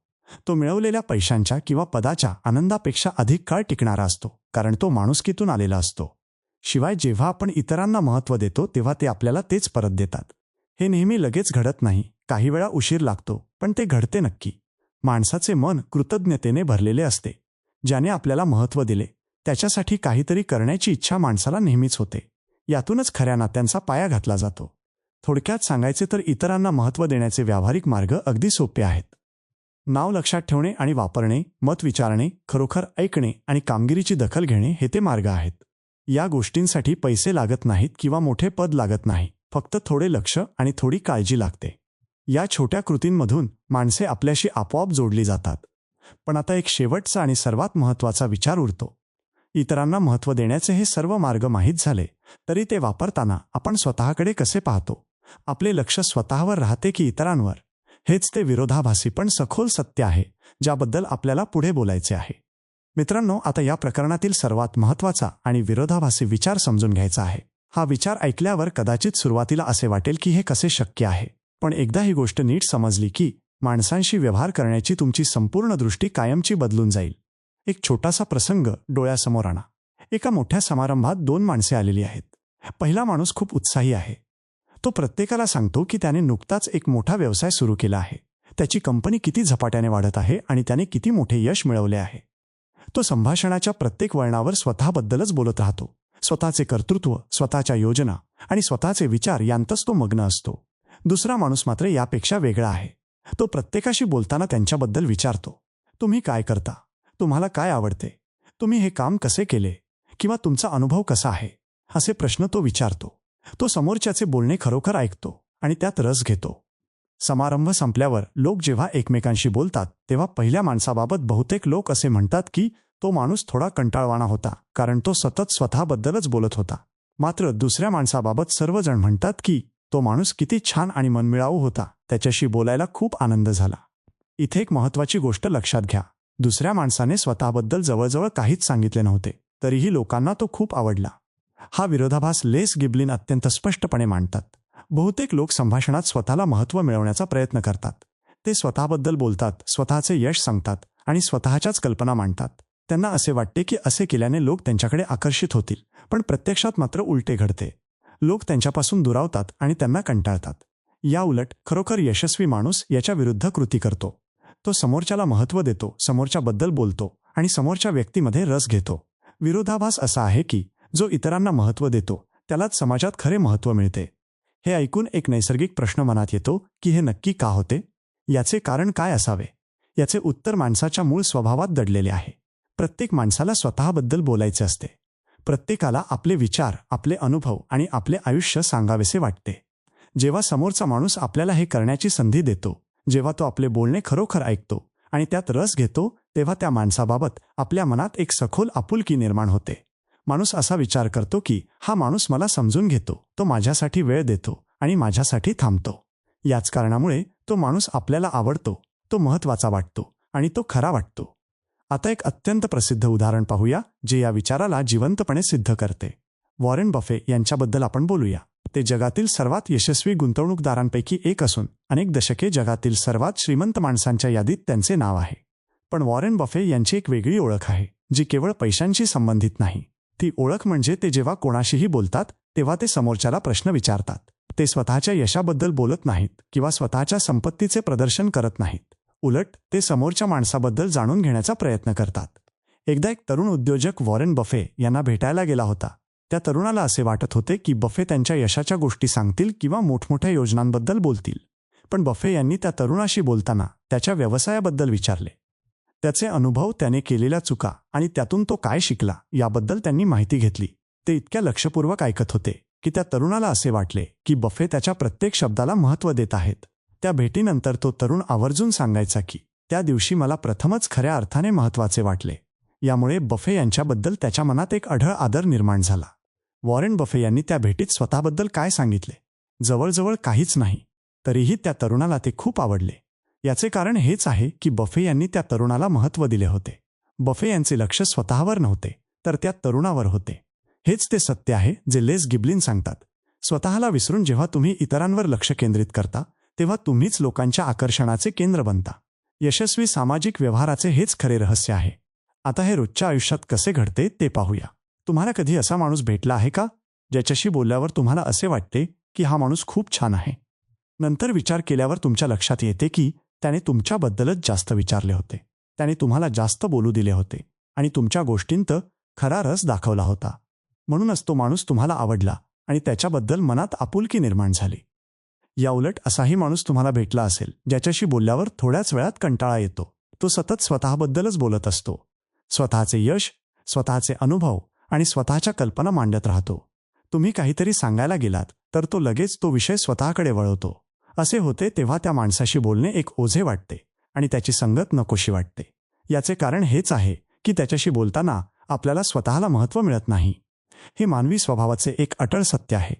तो मिळवलेल्या पैशांच्या किंवा पदाच्या आनंदापेक्षा अधिक काळ टिकणारा असतो, कारण तो माणुसकीतून आलेला असतो. शिवाय जेव्हा आपण इतरांना महत्त्व देतो तेव्हा ते आपल्याला तेच परत देतात. हे नेहमी लगेच घडत नाही, काही वेळा उशीर लागतो, पण ते घडते नक्की. माणसाचे मन कृतज्ञतेने भरलेले असते. ज्याने आपल्याला महत्त्व दिले त्याच्यासाठी काहीतरी करण्याची इच्छा माणसाला नेहमीच होते. यातूनच खऱ्या नात्यांचा पाया घातला जातो. थोडक्यात सांगायचे तर इतरांना महत्त्व देण्याचे व्यावहारिक मार्ग अगदी सोपे आहेत. नाव लक्षात ठेवणे आणि वापरणे, मत विचारणे, खरोखर ऐकणे आणि कामगिरीची दखल घेणे हे ते मार्ग आहेत. या गोष्टींसाठी पैसे लागत नाहीत किंवा मोठे पद लागत नाही. फक्त थोडे लक्ष आणि थोडी काळजी लागते. या छोट्या कृतींमधून माणसे आपल्याशी आपोआप जोडली जातात. पण आता एक शेवटचा आणि सर्वात महत्त्वाचा विचार उरतो. इतरांना महत्त्व देण्याचे हे सर्व मार्ग माहीत झाले तरी ते वापरताना आपण स्वतःकडे कसे पाहतो? आपले लक्ष स्वतःवर राहते की इतरांवर? हेच ते विरोधाभासी पण सखोल सत्य आहे ज्याबद्दल आपल्याला पुढे बोलायचे आहे. मित्रांनो, आता या प्रकरणातील सर्वात महत्त्वाचा आणि विरोधाभासी विचार समजून घ्यायचा आहे. हा विचार ऐकल्यावर कदाचित सुरुवातीला असे वाटेल की हे कसे शक्य आहे, पण एकदा ही गोष्ट नीट समजली की माणसांशी व्यवहार करण्याची तुमची संपूर्ण दृष्टी कायमची बदलून जाईल. एक छोटासा प्रसंग डोळ्यासमोर आणा. एका मोठ्या समारंभात 2 माणसे आलेली आहेत. पहिला माणूस खूप उत्साही आहे. तो प्रत्येकाला सांगतो की त्याने नुकताच एक मोठा व्यवसाय सुरू केला आहे. त्याची कंपनी किती झपाट्याने वाढत आहे आणि त्याने किती मोठे यश मिळवले आहे. तो संभाषणाच्या प्रत्येक वळणावर स्वतःबद्दलच बोलत राहतो. स्वतःचे कर्तृत्व, स्वतःच्या योजना आणि स्वतःचे विचार यांतच तो मग्न असतो. दुसरा माणूस मात्र यापेक्षा वेगळा आहे. तो प्रत्येकाशी बोलताना त्यांच्याबद्दल विचारतो, तुम्ही काय करता? तुम्हाला काय आवडते? तुम्ही हे काम कसे केले? किंवा तुमचा अनुभव कसा आहे? असे प्रश्न तो विचारतो. तो समोरच्याचे बोलणे खरोखर ऐकतो आणि त्यात रस घेतो. समारंभ संपल्यावर लोक जेव्हा एकमेकांशी बोलतात तेव्हा पहिल्या माणसाबाबत बहुतेक लोक असे म्हणतात की तो माणूस थोडा कंटाळवाणा होता, कारण तो सतत स्वतःबद्दलच बोलत होता. मात्र दुसऱ्या माणसाबाबत सर्वजण म्हणतात की तो माणूस किती छान आणि मनमिळावू होता, त्याच्याशी बोलायला खूप आनंद झाला. इथे एक महत्त्वाची गोष्ट लक्षात घ्या. दुसऱ्या माणसाने स्वतःबद्दल जवळजवळ काहीच सांगितले नव्हते, तरीही लोकांना तो खूप आवडला. हा विरोधाभास लेस गिबलिन अत्यंत स्पष्टपणे मांडतात. बहुतेक लोक संभाषणात स्वतःला महत्त्व मिळवण्याचा प्रयत्न करतात. ते स्वतःबद्दल बोलतात, स्वतःचे यश सांगतात आणि स्वतःच्याच कल्पना मांडतात. त्यांना असे वाटते की असे केल्याने लोक त्यांच्याकडे आकर्षित होतील, पण प्रत्यक्षात मात्र उलटे घडते. लोक त्यांच्यापासून दुरावतात आणि त्यांना कंटाळतात. या उलट खरोखर यशस्वी माणूस याच्या विरुद्ध कृती करतो. तो समोरच्याला महत्त्व देतो, समोरच्याबद्दल बोलतो आणि समोरच्या व्यक्तीमध्ये रस घेतो. विरोधाभास असा आहे की जो इतरांना महत्त्व देतो त्यालाच समाजात खरे महत्त्व मिळते. हे ऐकून एक नैसर्गिक प्रश्न मनात येतो की हे नक्की का होते? याचे कारण काय असावे? याचे उत्तर माणसाच्या मूळ स्वभावात दडलेले आहे. प्रत्येक माणसाला स्वतःबद्दल बोलायचे असते. प्रत्येकाला आपले विचार, आपले अनुभव आणि आपले आयुष्य सांगावेसे वाटते. जेव्हा समोरचा माणूस आपल्याला हे करण्याची संधी देतो जेव्हा तो आपले बोलणे खरोखर ऐकतो आणि त्यात रस घेतो तेव्हा त्या माणसाबाबत आपल्या मनात एक सखोल आपुलकी निर्माण होते. माणूस असा विचार करतो की हा माणूस मला समजून घेतो, तो माझ्यासाठी वेळ देतो आणि माझ्यासाठी थांबतो. याच कारणामुळे तो माणूस आपल्याला आवडतो, तो महत्त्वाचा वाटतो आणि तो खरा वाटतो. आता एक अत्यंत प्रसिद्ध उदाहरण पाहूया जे या विचाराला जिवंतपणे सिद्ध करते. वॉरेन बफे यांच्याबद्दल आपण बोलूया. ते जगातील सर्वात यशस्वी गुंतवणूकदारांपैकी एक असून अनेक दशके जगातील सर्वात श्रीमंत माणसांच्या यादीत त्यांचे नाव आहे. पण वॉरेन बफे यांची एक वेगळी ओळख आहे जी केवळ पैशांशी संबंधित नाही. ती ओळख म्हणजे ते जेव्हा कोणाशीही बोलतात तेव्हा ते समोरच्याला प्रश्न विचारतात. ते स्वतःच्या यशाबद्दल बोलत नाहीत किंवा स्वतःच्या संपत्तीचे प्रदर्शन करत नाहीत. उलट ते समोरच्या माणसाबद्दल जाणून घेण्याचा प्रयत्न करतात. एकदा एक तरुण उद्योजक वॉरेन बफे यांना भेटायला गेला होता. त्या तरुणाला असे वाटत होते की बफे त्यांच्या यशाच्या गोष्टी सांगतील किंवा मोठमोठ्या योजनांबद्दल बोलतील. पण बफे यांनी त्या तरुणाशी बोलताना त्याच्या व्यवसायाबद्दल विचारले. त्याचे अनुभव, त्याने केलेल्या चुका आणि त्यातून तो काय शिकला याबद्दल त्यांनी माहिती घेतली. ते इतक्या लक्षपूर्वक ऐकत होते की त्या तरुणाला असे वाटले की बफे त्याच्या प्रत्येक शब्दाला महत्त्व देत आहेत. त्या भेटीनंतर तो तरुण आवर्जून सांगायचा की त्या दिवशी मला प्रथमच खऱ्या अर्थाने महत्त्वाचे वाटले. यामुळे बफे यांच्याबद्दल त्याच्या मनात एक अढळ आदर निर्माण झाला. वॉरेन बफे यांनी त्या भेटीत स्वतःबद्दल काय सांगितले? जवळजवळ काहीच नाही. तरीही त्या तरुणाला ते खूप आवडले. याचे कारण हेच आहे की बफे यांनी त्या तरुणाला महत्त्व दिले होते. बफे यांचे लक्ष स्वतःवर नव्हते तर त्या तरुणावर होते. हेच ते सत्य आहे जे लेस गिब्लिन सांगतात. स्वतःला विसरून जेव्हा तुम्ही इतरांवर लक्ष केंद्रित करता तेव्हा तुम्हीच लोकांच्या आकर्षणाचे केंद्र बनता. यशस्वी सामाजिक व्यवहाराचे हेच खरे रहस्य आहे. आता हे रोजच्या आयुष्यात कसे घडते ते पाहूया. तुम्हाला कधी असा माणूस भेटला आहे का ज्याच्याशी बोलल्यावर तुम्हाला असे वाटते की हा माणूस खूप छान आहे? नंतर विचार केल्यावर तुमच्या लक्षात येते की त्याने तुमच्याबद्दलच जास्त विचारले होते, त्याने तुम्हाला जास्त बोलू दिले होते आणि तुमच्या गोष्टींत खरा रस दाखवला होता. म्हणूनच तो माणूस तुम्हाला आवडला आणि त्याच्याबद्दल मनात आपुलकी निर्माण झाली. याउलट असाही माणूस तुम्हाला भेटला असेल ज्याच्याशी बोलल्यावर थोड्याच वेळात कंटाळा येतो. तो सतत स्वतःबद्दलच बोलत असतो. स्वतःचे यश, स्वतःचे अनुभव आणि स्वतःच्या कल्पना मांडत राहतो. तुम्ही काहीतरी सांगायला गेलात तर तो लगेच तो विषय स्वतःकडे वळवतो. असे होते तेव्हा त्या माणसाशी बोलणे एक ओझे वाटते आणि त्याची संगत नकोशी वाटते. याचे कारण हेच आहे की त्याच्याशी बोलताना आपल्याला स्वतःला महत्त्व मिळत नाही. हे मानवी स्वभावाचे एक अटळ सत्य आहे.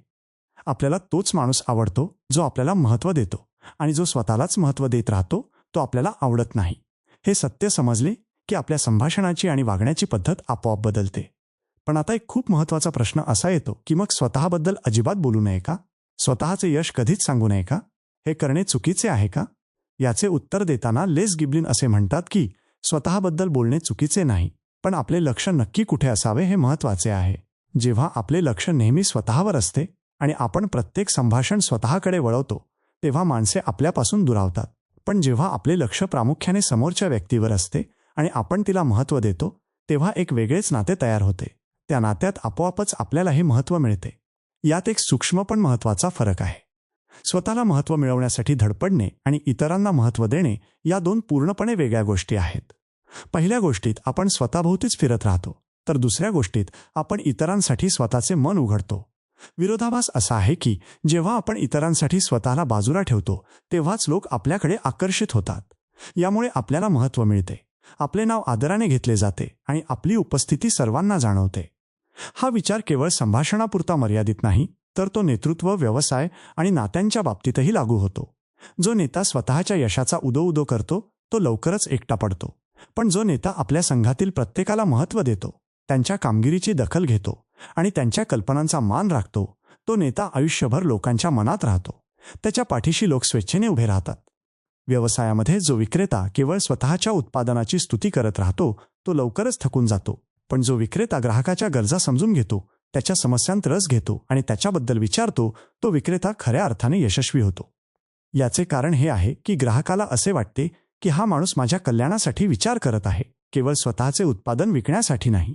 आपल्याला तोच माणूस आवडतो जो आपल्याला महत्त्व देतो आणि जो स्वतःलाच महत्त्व देत राहतो तो आपल्याला आवडत नाही. हे सत्य समजले की आपल्या संभाषणाची आणि वागण्याची पद्धत आपोआप बदलते. पण आता एक खूप महत्त्वाचा प्रश्न असा येतो की मग स्वतःबद्दल अजिबात बोलू नये का? स्वतःचे यश कधीच सांगू नये का? हे करणे चुकीचे आहे का? याचे उत्तर देताना लेस गिब्लिन असे म्हणतात की स्वतःबद्दल बोलणे चुकीचे नाही, पण आपले लक्ष नक्की कुठे असावे हे महत्त्वाचे आहे. जेव्हा आपले लक्ष नेहमी स्वतःवर असते आणि आपण प्रत्येक संभाषण स्वतःकडे वळवतो तेव्हा माणसे आपल्यापासून दुरावतात. पण जेव्हा आपले लक्ष प्रामुख्याने समोरच्या व्यक्तीवर असते आणि आपण तिला महत्त्व देतो तेव्हा एक वेगळेच नाते तयार होते. त्या नात्यात आपोआपच आपल्याला हे महत्त्व मिळते. यात एक सूक्ष्म पण महत्त्वाचा फरक आहे. स्वतःला महत्त्व मिळवण्यासाठी धडपडणे आणि इतरांना महत्त्व देणे या दोन पूर्णपणे वेगळ्या गोष्टी आहेत. पहिल्या गोष्टीत आपण स्वतःभोवतीच फिरत राहतो तर दुसऱ्या गोष्टीत आपण इतरांसाठी स्वतःचे मन उघडतो. विरोधाभास असा आहे की जेव्हा आपण इतरांसाठी स्वतःला बाजूला ठेवतो तेव्हाच लोक आपल्याकडे आकर्षित होतात. यामुळे आपल्याला महत्त्व मिळते, आपले नाव आदराने घेतले जाते आणि आपली उपस्थिती सर्वांना जाणवते. हा विचार केवळ संभाषणापुरता मर्यादित नाही तर तो नेतृत्व, व्यवसाय आणि नात्यांच्या बाबतीतही लागू होतो. जो नेता स्वतःच्या यशाचा उदो करतो तो लवकरच एकटा पडतो. पण जो नेता आपल्या संघातील प्रत्येकाला महत्त्व देतो, त्यांच्या कामगिरीची दखल घेतो आणि त्यांच्या कल्पनांचा मान राखतो, तो नेता आयुष्यभर लोकांच्या मनात राहतो. त्याच्या पाठीशी लोक स्वेच्छेने उभे राहतात. व्यवसायामध्ये जो विक्रेता केवळ स्वतःच्या उत्पादनाची स्तुती करत राहतो तो लवकरच थकून जातो. पण जो विक्रेता ग्राहकाच्या गरजा समजून घेतो, त्याच्या समस्यांत रस घेतो आणि त्याच्याबद्दल विचारतो, तो विक्रेता खऱ्या अर्थाने यशस्वी होतो. याचे कारण हे आहे की ग्राहकाला असे वाटते की हा माणूस माझ्या कल्याणासाठी विचार करत आहे, केवळ स्वतःचे उत्पादन विकण्यासाठी नाही.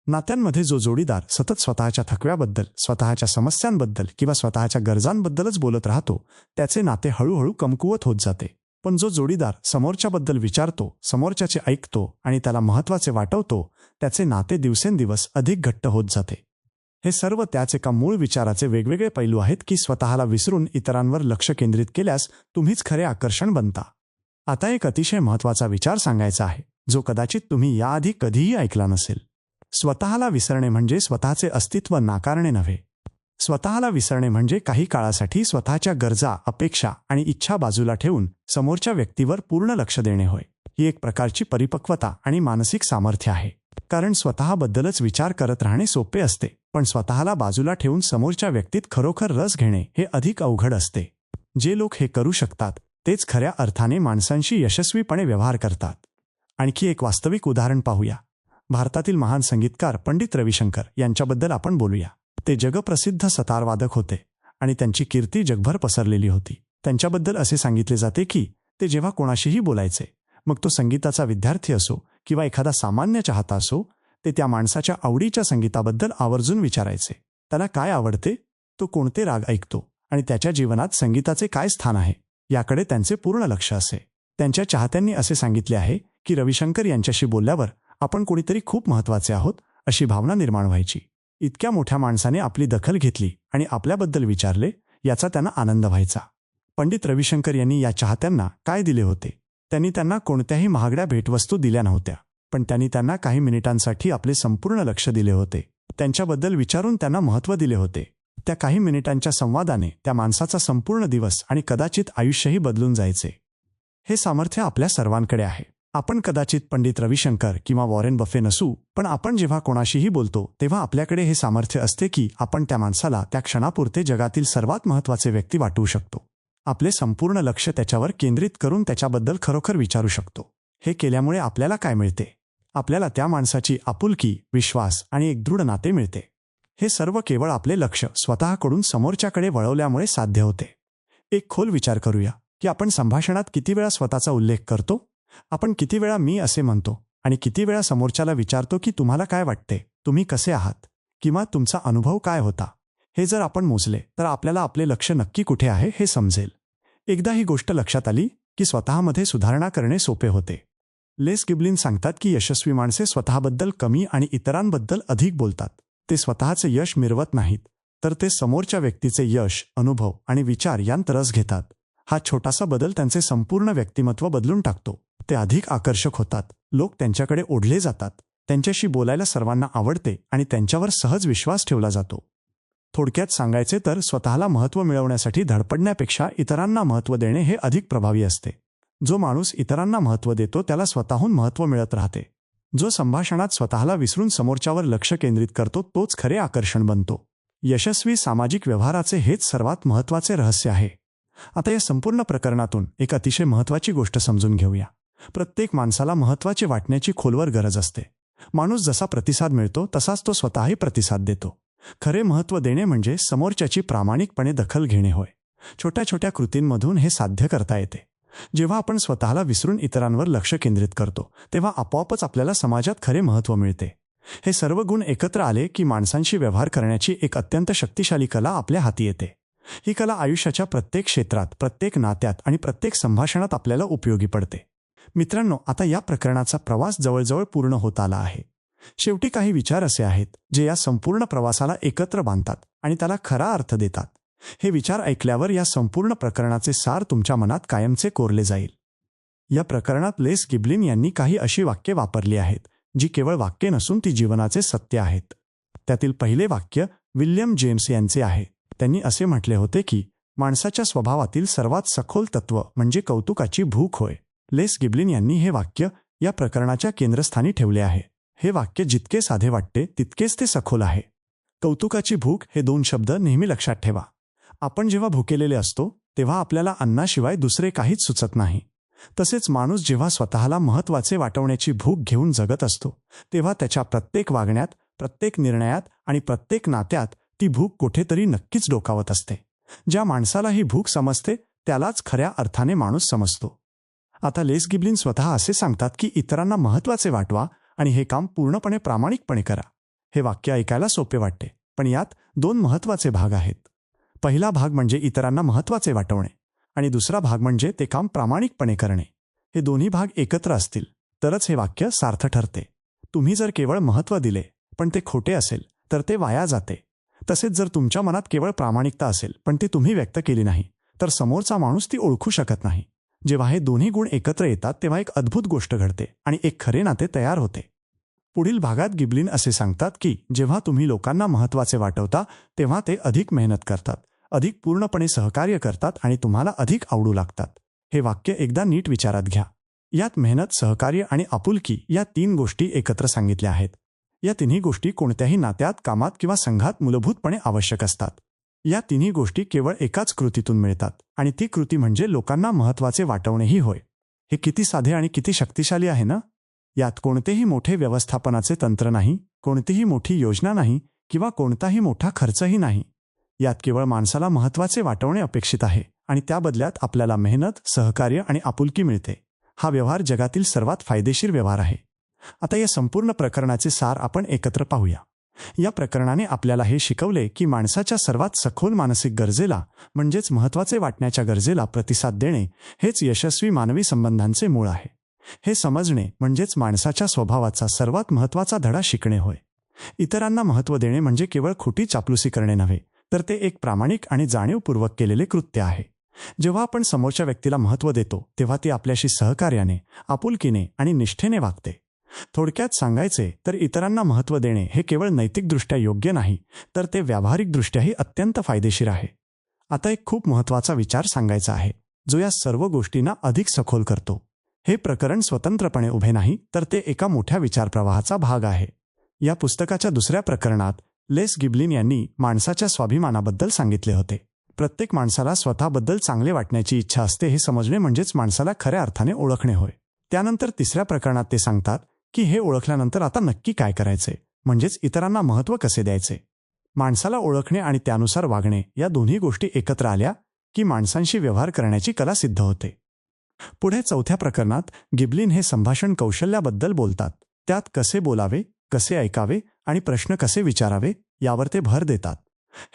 नात्यांमध्ये जो जोडीदार सतत स्वतःच्या थकव्याबद्दल, स्वतःच्या समस्यांबद्दल किंवा स्वतःच्या गरजांबद्दलच बोलत राहतो त्याचे नाते हळूहळू कमकुवत होत जाते. पण जो जोडीदार समोरच्याबद्दल विचारतो, समोरच्याचे ऐकतो आणि त्याला महत्त्वाचे वाटवतो त्याचे नाते दिवसेंदिवस अधिक घट्ट होत जाते. हे सर्व त्याच एका मूळ विचाराचे वेगवेगळे पैलू आहेत की स्वतःला विसरून इतरांवर लक्ष केंद्रित केल्यास तुम्हीच खरे आकर्षण बनता. आता एक अतिशय महत्त्वाचा विचार सांगायचा आहे जो कदाचित तुम्ही याआधी कधीही ऐकला नसेल. स्वतःला विसरणे म्हणजे स्वतःचे अस्तित्व नाकारणे नव्हे. स्वतःला विसरणे म्हणजे काही काळासाठी स्वतःच्या गरजा, अपेक्षा आणि इच्छा बाजूला ठेवून समोरच्या व्यक्तीवर पूर्ण लक्ष देणे होय. ही एक प्रकारची परिपक्वता आणि मानसिक सामर्थ्य आहे. कारण स्वतःबद्दलच विचार करत राहणे सोपे असते, पण स्वतःला बाजूला ठेवून समोरच्या व्यक्तीत खरोखर रस घेणे हे अधिक अवघड असते. जे लोक हे करू शकतात तेच खऱ्या अर्थाने माणसांशी यशस्वीपणे व्यवहार करतात. आणखी एक वास्तविक उदाहरण पाहूया. भारतातील महान संगीतकार पंडित रविशंकर यांच्याबद्दल आपण बोलूया. ते जगप्रसिद्ध सतारवादक होते आणि त्यांची कीर्ती जगभर पसरलेली होती. त्यांच्याबद्दल असे सांगितले जाते की ते जेव्हा कोणाशीही बोलायचे, मग तो संगीताचा विद्यार्थी असो किंवा एखादा सामान्य चाहता असो, ते त्या माणसाच्या आवडीच्या संगीताबद्दल आवर्जून विचारायचे. त्याला काय आवडते, तो कोणते राग ऐकतो आणि त्याच्या जीवनात संगीताचे काय स्थान आहे याकडे त्यांचे पूर्ण लक्ष असे. त्यांच्या चाहत्यांनी असे सांगितले आहे की रविशंकर यांच्याशी बोलल्यावर आपण कोणीतरी खूप महत्त्वाचे आहोत अशी भावना निर्माण व्हायची. इतक्या मोठ्या माणसाने आपली दखल घेतली आणि आपल्याबद्दल विचारले याचा त्यांना आनंद व्हायचा. पंडित रविशंकर यांनी या चाहत्यांना काय दिले होते? त्यांनी त्यांना कोणत्याही महागड्या भेटवस्तू दिल्या नव्हत्या, पण त्यांनी त्यांना काही मिनिटांसाठी आपले संपूर्ण लक्ष दिले होते. त्यांच्याबद्दल विचारून त्यांना महत्त्व दिले होते. त्या काही मिनिटांच्या संवादाने त्या माणसाचा संपूर्ण दिवस आणि कदाचित आयुष्यही बदलून जायचे. हे सामर्थ्य आपल्या सर्वांकडे आहे. आपण कदाचित पंडित रविशंकर किंवा वॉरेन बफे नसू, पण आपण जेव्हा कोणाशीही बोलतो तेव्हा आपल्याकडे हे सामर्थ्य असते की आपण त्या माणसाला त्या क्षणापुरते जगातील सर्वात महत्त्वाचे व्यक्ती वाटू शकतो. आपले संपूर्ण लक्ष त्याच्यावर केंद्रित करून त्याच्याबद्दल खरोखर विचारू शकतो. हे केल्यामुळे आपल्याला काय मिळते? आपल्याला त्या माणसाची आपुलकी, विश्वास आणि एक दृढ नाते मिळते. हे सर्व केवळ आपले लक्ष स्वतःकडून समोरच्याकडे वळवल्यामुळे साध्य होते. एक खोल विचार करूया की आपण संभाषणात किती वेळा स्वतःचा उल्लेख करतो. आपण किती वेळा मी असे म्हणतो आणि किती वेळा समोरच्याला विचारतो की तुम्हाला काय वाटते, तुम्ही कसे आहात किंवा तुमचा अनुभव काय होता. हे जर आपण मोजले तर आपल्याला आपले लक्ष नक्की कुठे आहे हे समजेल. एकदा ही गोष्ट लक्षात आली की स्वतःमध्ये सुधारणा करणे सोपे होते. लेस गिब्लिन सांगतात की यशस्वी माणसे स्वतःबद्दल कमी आणि इतरांबद्दल अधिक बोलतात. ते स्वतःचे यश मिरवत नाहीत, तर ते समोरच्या व्यक्तीचे यश, अनुभव आणि विचार यांत रस घेतात. हा छोटासा बदल त्यांचे संपूर्ण व्यक्तिमत्व बदलून टाकतो. ते अधिक आकर्षक होतात, लोक त्यांच्याकडे ओढले जातात, त्यांच्याशी बोलायला सर्वांना आवडते आणि त्यांच्यावर सहज विश्वास ठेवला जातो. थोडक्यात सांगायचे तर स्वतःला महत्त्व मिळवण्यासाठी धडपडण्यापेक्षा इतरांना महत्त्व देणे हे अधिक प्रभावी असते. जो माणूस इतरांना महत्त्व देतो त्याला स्वतःहून महत्त्व मिळत राहते. जो संभाषणात स्वतःला विसरून समोरच्यावर लक्ष केंद्रित करतो तोच खरे आकर्षण बनतो. यशस्वी सामाजिक व्यवहाराचे हेच सर्वात महत्त्वाचे रहस्य आहे. आता या संपूर्ण प्रकरणातून एक अतिशय महत्त्वाची गोष्ट समजून घेऊया. प्रत्येक माणसाला महत्त्वाचे वाटण्याची खोलवर गरज असते. माणूस जसा प्रतिसाद मिळतो तसाच तो स्वतःही प्रतिसाद देतो. खरे महत्त्व देणे म्हणजे समोरच्याची प्रामाणिकपणे दखल घेणे होय. छोट्या छोट्या कृतींमधून हे साध्य करता येते. जेव्हा आपण स्वतःला विसरून इतरांवर लक्ष केंद्रित करतो तेव्हा आपोआपच आपल्याला समाजात खरे महत्त्व मिळते. हे सर्व गुण एकत्र आले की माणसांशी व्यवहार करण्याची एक अत्यंत शक्तिशाली कला आपल्या हाती येते. ही कला आयुष्याच्या प्रत्येक क्षेत्रात, प्रत्येक नात्यात आणि प्रत्येक संभाषणात आपल्याला उपयोगी पडते. मित्रांनो, आता या प्रकरणाचा प्रवास जवळजवळ पूर्ण होत आला आहे. शेवटी काही विचार असे आहेत जे या संपूर्ण प्रवासाला एकत्र बांधतात आणि त्याला खरा अर्थ देतात. हे विचार ऐकल्यावर या संपूर्ण प्रकरणाचे सार तुमच्या मनात कायमचे कोरले जाईल. या प्रकरणात लेस गिब्लिन यांनी काही अशी वाक्ये वापरली आहेत जी केवळ वाक्ये नसून ती जीवनाचे सत्य आहेत. त्यातील पहिले वाक्य विल्यम जेम्स यांचे आहे. त्यांनी असे म्हटले होते की माणसाच्या स्वभावातील सर्वात सखोल तत्व म्हणजे कौतुकाची भूक होय. लेस गिब्लिन यांनी हे वाक्य या प्रकरणाच्या केंद्रस्थानी ठेवले आहे. हे वाक्य जितके साधे वाटते तितकेच ते सखोल आहे. कौतुकाची भूक हे दोन शब्द नेहमी लक्षात ठेवा. आपण जेव्हा भुकेलेले असतो तेव्हा आपल्याला अन्नाशिवाय दुसरे काहीच सुचत नाही. तसेच माणूस जेव्हा स्वतःला महत्त्वाचे वाटवण्याची भूक घेऊन जगत असतो तेव्हा त्याच्या प्रत्येक वागण्यात, प्रत्येक निर्णयात आणि प्रत्येक नात्यात ती भूक कुठेतरी नक्कीच डोकावत असते. ज्या माणसाला ही भूक समजते त्यालाच खऱ्या अर्थाने माणूस समजतो. आता लेस गिब्लिन स्वतः असे सांगतात की इतरांना महत्त्वाचे वाटवा आणि हे काम पूर्णपणे प्रामाणिकपणे करा. हे वाक्य ऐकायला सोपे वाटते, पण यात दोन महत्त्वाचे भाग आहेत. पहिला भाग म्हणजे इतरांना महत्त्वाचे वाटवणे आणि दुसरा भाग म्हणजे ते काम प्रामाणिकपणे करणे. हे दोन्ही भाग एकत्र असतील तरच हे वाक्य सार्थ ठरते. तुम्ही जर केवळ महत्त्व दिले पण ते खोटे असेल तर ते वाया जाते. तसेच जर तुमच्या मनात केवळ प्रामाणिकता असेल पण ती तुम्ही व्यक्त केली नाही तर समोरचा माणूस ती ओळखू शकत नाही. जेव्हा हे दोन्ही गुण एकत्र येतात तेव्हा एक अद्भुत गोष्ट घडते आणि एक खरे नाते तयार होते. पुढील भागात गिबलिन असे सांगतात की जेव्हा तुम्ही लोकांना महत्त्वाचे वाटवता तेव्हा ते अधिक मेहनत करतात, अधिक पूर्णपणे सहकार्य करतात आणि तुम्हाला अधिक आवडू लागतात. हे वाक्य एकदा नीट विचारात घ्या. यात मेहनत, सहकार्य आणि आपुलकी या 3 गोष्टी एकत्र सांगितल्या आहेत. या तिन्ही गोष्टी कोणत्याही नात्यात, कामात किंवा संघात मूलभूतपणे आवश्यक असतात. या तिन्ही गोष्टी केवळ एकाच कृतीतून मिळतात आणि ती कृती म्हणजे लोकांना महत्त्वाचे वाटवणेही होय. हे किती साधे आणि किती शक्तिशाली आहे ना. यात कोणतेही मोठे व्यवस्थापनाचे तंत्र नाही, कोणतीही मोठी योजना नाही किंवा कोणताही मोठा खर्चही नाही. यात केवळ माणसाला महत्त्वाचे वाटवणे अपेक्षित आहे आणि त्या बदल्यात आपल्याला मेहनत, सहकार्य आणि आपुलकी मिळते. हा व्यवहार जगातील सर्वात फायदेशीर व्यवहार आहे. आता या संपूर्ण प्रकरणाचे सार आपण एकत्र पाहूया. या प्रकरणाने आपल्याला हे शिकवले की माणसाच्या सर्वात सखोल मानसिक गरजेला म्हणजेच महत्त्वाचे वाटण्याच्या गरजेला प्रतिसाद देणे हेच यशस्वी मानवी संबंधांचे मूळ आहे. हे समजणे म्हणजेच माणसाच्या स्वभावाचा सर्वात महत्त्वाचा धडा शिकणे होय. इतरांना महत्त्व देणे म्हणजे केवळ खोटी चापलुसी करणे नव्हे, तर ते एक प्रामाणिक आणि जाणीवपूर्वक केलेले कृत्य आहे. जेव्हा आपण समोरच्या व्यक्तीला महत्त्व देतो तेव्हा ती आपल्याशी सहकार्याने, आपुलकीने आणि निष्ठेने वागते. थोडक्यात सांगायचे तर इतरांना महत्त्व देणे हे केवळ नैतिकदृष्ट्या योग्य नाही, तर ते व्यावहारिकदृष्ट्याही अत्यंत फायदेशीर आहे. आता एक खूप महत्त्वाचा विचार सांगायचा आहे, जो या सर्व गोष्टींना अधिक सखोल करतो. हे प्रकरण स्वतंत्रपणे उभे नाही, तर ते एका मोठ्या विचारप्रवाहाचा भाग आहे. या पुस्तकाच्या दुसऱ्या प्रकरणात लेस गिबलिन यांनी माणसाच्या स्वाभिमानाबद्दल सांगितले होते. प्रत्येक माणसाला स्वतःबद्दल चांगले वाटण्याची इच्छा असते हे समजणे म्हणजेच माणसाला खऱ्या अर्थाने ओळखणे होय. त्यानंतर तिसऱ्या प्रकरणात ते सांगतात की हे ओळखल्यानंतर आता नक्की काय करायचे, म्हणजेच इतरांना महत्त्व कसे द्यायचे. माणसाला ओळखणे आणि त्यानुसार वागणे या दोन्ही गोष्टी एकत्र आल्या की माणसांशी व्यवहार करण्याची कला सिद्ध होते. पुढे चौथ्या प्रकरणात गिबलिन हे संभाषण कौशल्याबद्दल बोलतात. त्यात कसे बोलावे, कसे ऐकावे आणि प्रश्न कसे विचारावे यावर ते भर देतात.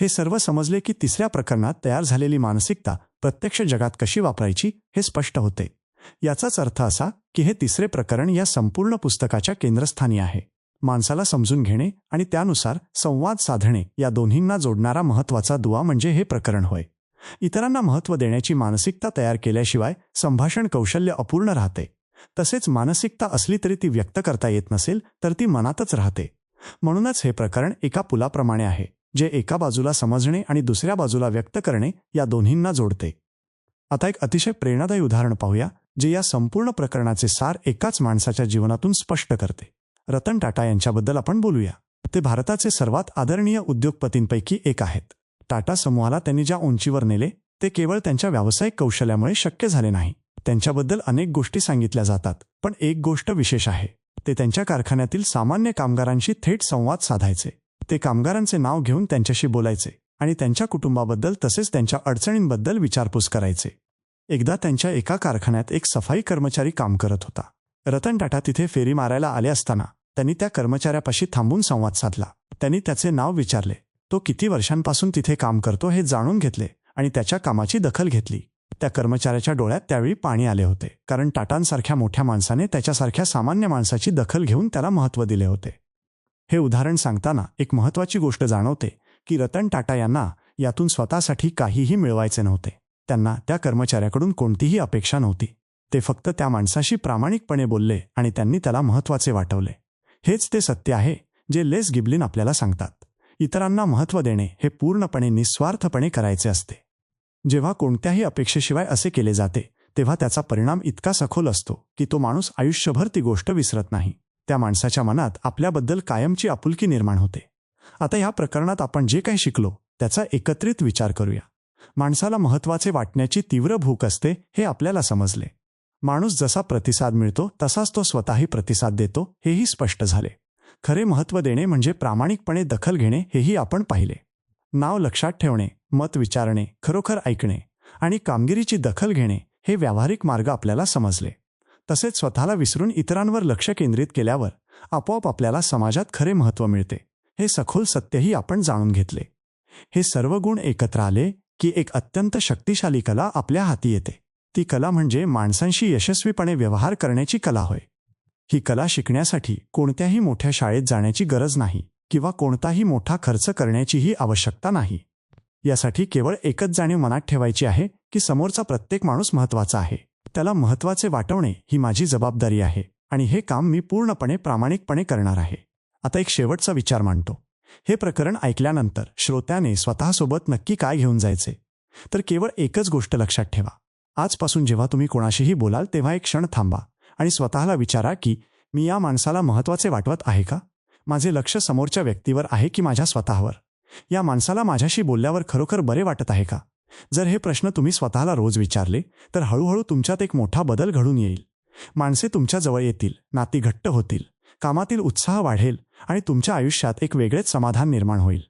हे सर्व समजले की तिसऱ्या प्रकरणात तयार झालेली मानसिकता प्रत्यक्ष जगात कशी वापरायची हे स्पष्ट होते. याचाच अर्थ असा की हे तिसरे प्रकरण या संपूर्ण पुस्तकाच्या केंद्रस्थानी आहे. माणसाला समजून घेणे आणि त्यानुसार संवाद साधणे या दोन्हींना जोडणारा महत्त्वाचा दुवा म्हणजे हे प्रकरण होय. इतरांना महत्त्व देण्याची मानसिकता तयार केल्याशिवाय संभाषण कौशल्य अपूर्ण राहते. तसेच मानसिकता असली तरी ती व्यक्त करता येत नसेल तर ती मनातच राहते. म्हणूनच हे प्रकरण एका पुलाप्रमाणे आहे, जे एका बाजूला समजणे आणि दुसऱ्या बाजूला व्यक्त करणे या दोन्हींना जोडते. आता एक अतिशय प्रेरणादायी उदाहरण पाहूया, जे या संपूर्ण प्रकरणाचे सार एकाच माणसाच्या जीवनातून स्पष्ट करते. रतन टाटा यांच्याबद्दल आपण बोलूया. ते भारताचे सर्वात आदरणीय उद्योगपतींपैकी एक आहेत. टाटा समूहाला त्यांनी ज्या उंचीवर नेले ते केवळ त्यांच्या व्यावसायिक कौशल्यामुळे शक्य झाले नाही. त्यांच्याबद्दल अनेक गोष्टी सांगितल्या जातात, पण एक गोष्ट विशेष आहे. ते त्यांच्या कारखान्यातील सामान्य कामगारांशी थेट संवाद साधायचे. ते कामगारांचे नाव घेऊन त्यांच्याशी बोलायचे आणि त्यांच्या कुटुंबाबद्दल तसेच त्यांच्या अडचणींबद्दल विचारपूस करायचे. एकदा त्यांच्या एका कारखान्यात एक सफाई कर्मचारी काम करत होता. रतन टाटा तिथे फेरी मारायला आले असताना त्यांनी त्या कर्मचाऱ्यापाशी थांबून संवाद साधला. त्यांनी त्याचे नाव विचारले, तो किती वर्षांपासून तिथे काम करतो हे जाणून घेतले आणि त्याच्या कामाची दखल घेतली. त्या कर्मचाऱ्याच्या डोळ्यात त्यावेळी पाणी आले होते, कारण टाटांसारख्या मोठ्या माणसाने त्याच्यासारख्या सामान्य माणसाची दखल घेऊन त्याला महत्त्व दिले होते. हे उदाहरण सांगताना एक महत्त्वाची गोष्ट जाणवते की रतन टाटा यांना यातून स्वतःसाठी काहीही मिळवायचे नव्हते. त्यांना त्या कर्मचाऱ्याकडून कोणतीही अपेक्षा नव्हती. ते फक्त त्या माणसाशी प्रामाणिकपणे बोलले आणि त्यांनी त्याला महत्त्वाचे वाटवले. हेच ते सत्य आहे जे लेस गिबलिन आपल्याला सांगतात. इतरांना महत्त्व देणे हे पूर्णपणे निस्वार्थपणे करायचे असते. जेव्हा कोणत्याही अपेक्षेशिवाय असे केले जाते तेव्हा त्याचा परिणाम इतका सखोल असतो की तो माणूस आयुष्यभर ती गोष्ट विसरत नाही. त्या माणसाच्या मनात आपल्याबद्दल कायमची आपुलकी निर्माण होते. आता या प्रकरणात आपण जे काही शिकलो त्याचा एकत्रित विचार करूया. माणसाला महत्त्वाचे वाटण्याची तीव्र भूक असते हे आपल्याला समजले. माणूस जसा प्रतिसाद मिळतो तसाच तो स्वतःही प्रतिसाद देतो हेही स्पष्ट झाले. खरे महत्त्व देणे म्हणजे प्रामाणिकपणे दखल घेणे हेही आपण पाहिले. नाव लक्षात ठेवणे, मत विचारणे, खरोखर ऐकणे आणि कामगिरीची दखल घेणे हे व्यावहारिक मार्ग आपल्याला समजले. तसेच स्वतःला विसरून इतरांवर लक्ष केंद्रित केल्यावर आपोआप आपल्याला समाजात खरे महत्त्व मिळते हे सखोल सत्यही आपण जाणून घेतले. हे सर्व गुण एकत्र आले की एक अत्यंत शक्तिशाली कला आपल्या हाती येते. ती कला म्हणजे माणसांशी यशस्वीपणे व्यवहार करण्याची कला होय. ही कला शिकण्यासाठी कोणत्याही मोठ्या शाळेत जाण्याची गरज नाही. किंवा कोणताही मोठा खर्च करण्याचीही आवश्यकता नाही. यासाठी केवळ एकच जाणीव मनात ठेवायची आहे की समोरचा प्रत्येक माणूस महत्त्वाचा आहे. त्याला महत्त्वाचे वाटवणे ही माझी जबाबदारी आहे आणि हे काम मी पूर्णपणे प्रामाणिकपणे करणार आहे. आता एक शेवटचा विचार मांडतो. हे प्रकरण ऐकल्यानंतर श्रोत्याने स्वतःसोबत नक्की काय घेऊन जायचे? तर केवळ एकच गोष्ट लक्षात ठेवा. आजपासून जेव्हा तुम्ही कोणाशीही बोलाल तेव्हा एक क्षण थांबा आणि स्वतःला विचारा की मी या माणसाला महत्त्वाचे वाटवत आहे का? माझे लक्ष समोरच्या व्यक्तीवर आहे की माझ्या स्वतःवर? या माणसाला माझ्याशी बोलल्यावर खरोखर बरे वाटत आहे का? जर हे प्रश्न तुम्ही स्वतःला रोज विचारले तर हळूहळू तुमच्यात एक मोठा बदल घडून येईल. माणसे तुमच्या जवळ येतील, नाती घट्ट होतील, कामातील उत्साह वाढेल आणि तुमच्या आयुष्यात एक वेगळेच समाधान निर्माण होईल.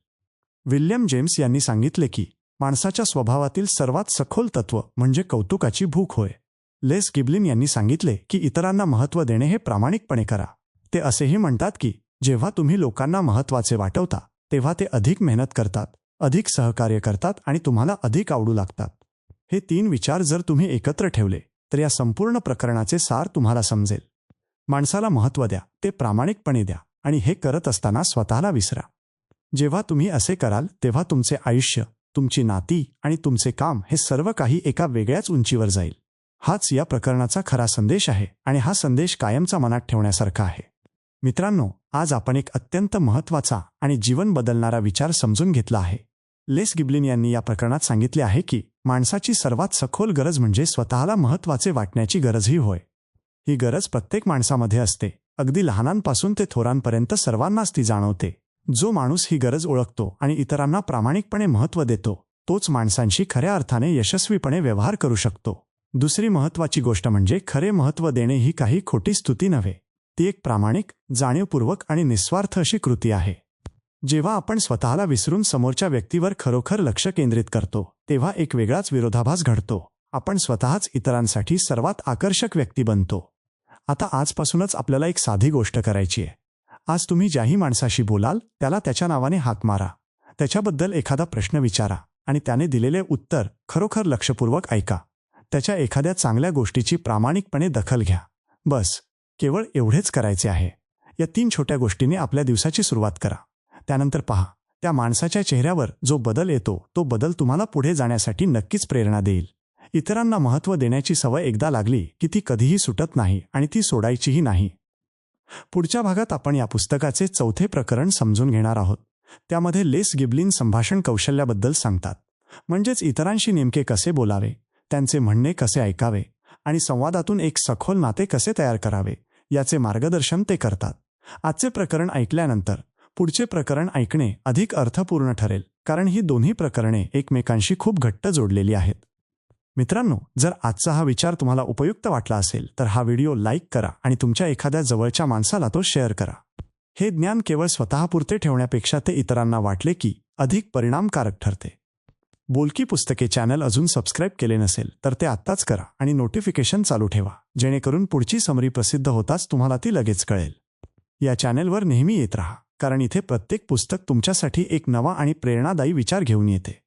विल्यम जेम्स यांनी सांगितले की माणसाच्या स्वभावातील सर्वात सखोल तत्व म्हणजे कौतुकाची भूक होय. लेस गिबलिन यांनी सांगितले की इतरांना महत्त्व देणे हे प्रामाणिकपणे करा. ते असेही म्हणतात की जेव्हा तुम्ही लोकांना महत्त्वाचे वाटवता तेव्हा ते अधिक मेहनत करतात, अधिक सहकार्य करतात आणि तुम्हाला अधिक आवडू लागतात. हे 3 विचार जर तुम्ही एकत्र ठेवले तर या संपूर्ण प्रकरणाचे सार तुम्हाला समजेल. माणसाला महत्त्व द्या, ते प्रामाणिकपणे द्या आणि हे करत असताना स्वतःला विसरा. जेव्हा तुम्ही असे कराल तेव्हा तुमचे आयुष्य, तुमची नाती आणि तुमचे काम हे सर्व काही एका वेगळ्याच उंचीवर जाईल. हाच या प्रकरणाचा खरा संदेश आहे आणि हा संदेश कायमचा मनात ठेवण्यासारखा आहे. मित्रांनो, आज आपण एक अत्यंत महत्त्वाचा आणि जीवन बदलणारा विचार समजून घेतला आहे. लेस गिबलिन यांनी या प्रकरणात सांगितले आहे की माणसाची सर्वात सखोल गरज म्हणजे स्वतःला महत्त्वाचे वाटण्याची गरजही होय. ही गरज प्रत्येक माणसामध्ये असते, अगदी लहानांपासून ते थोरांपर्यंत सर्वांनाच ती जाणवते. जो माणूस ही गरज ओळखतो आणि इतरांना प्रामाणिकपणे महत्त्व देतो तोच माणसांशी खऱ्या अर्थाने यशस्वीपणे व्यवहार करू शकतो. दुसरी महत्त्वाची गोष्ट म्हणजे खरे महत्त्व देणे ही काही खोटी स्तुती नव्हे. ती एक प्रामाणिक, जाणीवपूर्वक आणि निस्वार्थ अशी कृती आहे. जेव्हा आपण स्वतःला विसरून समोरच्या व्यक्तीवर खरोखर लक्ष केंद्रित करतो तेव्हा एक वेगळाच विरोधाभास घडतो. आपण स्वतःच इतरांसाठी सर्वात आकर्षक व्यक्ती बनतो. आता आजपासूनच आपल्याला एक साधी गोष्ट करायची आहे. आज तुम्ही ज्याही माणसाशी बोलाल त्याला त्याच्या नावाने हाक मारा, त्याच्याबद्दल एखादा प्रश्न विचारा आणि त्याने दिलेले उत्तर खरोखर लक्षपूर्वक ऐका. त्याच्या एखाद्या चांगल्या गोष्टीची प्रामाणिकपणे दखल घ्या. बस, केवळ एवढेच करायचे आहे. या 3 छोट्या गोष्टींनी आपल्या दिवसाची सुरुवात करा. त्यानंतर पहा, त्या माणसाच्या चेहऱ्यावर जो बदल येतो तो बदल तुम्हाला पुढे जाण्यासाठी नक्कीच प्रेरणा देईल. इतरांना महत्त्व देण्याची सवय एकदा लागली की ती कधीही सुटत नाही आणि ती सोडायचीही नाही. पुढच्या भागात आपण या पुस्तकाचे 4थे प्रकरण समजून घेणार आहोत. त्यामध्ये लेस गिबलिन संभाषण कौशल्याबद्दल सांगतात. म्हणजेच इतरांशी नेमके कसे बोलावे, त्यांचे म्हणणे कसे ऐकावे आणि संवादातून एक सखोल नाते कसे तयार करावे याचे मार्गदर्शन ते करतात. आजचे प्रकरण ऐकल्यानंतर पुढचे प्रकरण ऐकणे अधिक अर्थपूर्ण ठरेल, कारण ही दोन्ही प्रकरणे एकमेकांशी खूप घट्ट जोडलेली आहेत. मित्रांनो, जर आजचा हा विचार तुम्हाला उपयुक्त वाटला असेल तर हा व्हिडिओ लाईक करा आणि तुमच्या एखाद्या जवळच्या माणसाला तो शेअर करा. हे ज्ञान केवळ स्वतःपुरते ठेवण्यापेक्षा ते इतरांना वाटले की अधिक परिणामकारक ठरते. बोलकी पुस्तके चॅनल अजून सबस्क्राईब केले नसेल तर ते आत्ताच करा आणि नोटिफिकेशन चालू ठेवा, जेणेकरून पुढची समरी प्रसिद्ध होताच तुम्हाला ती लगेच कळेल. या चॅनलवर नेहमी येत राहा, कारण इथे प्रत्येक पुस्तक तुमच्यासाठी एक नवा आणि प्रेरणादायी विचार घेऊन येते.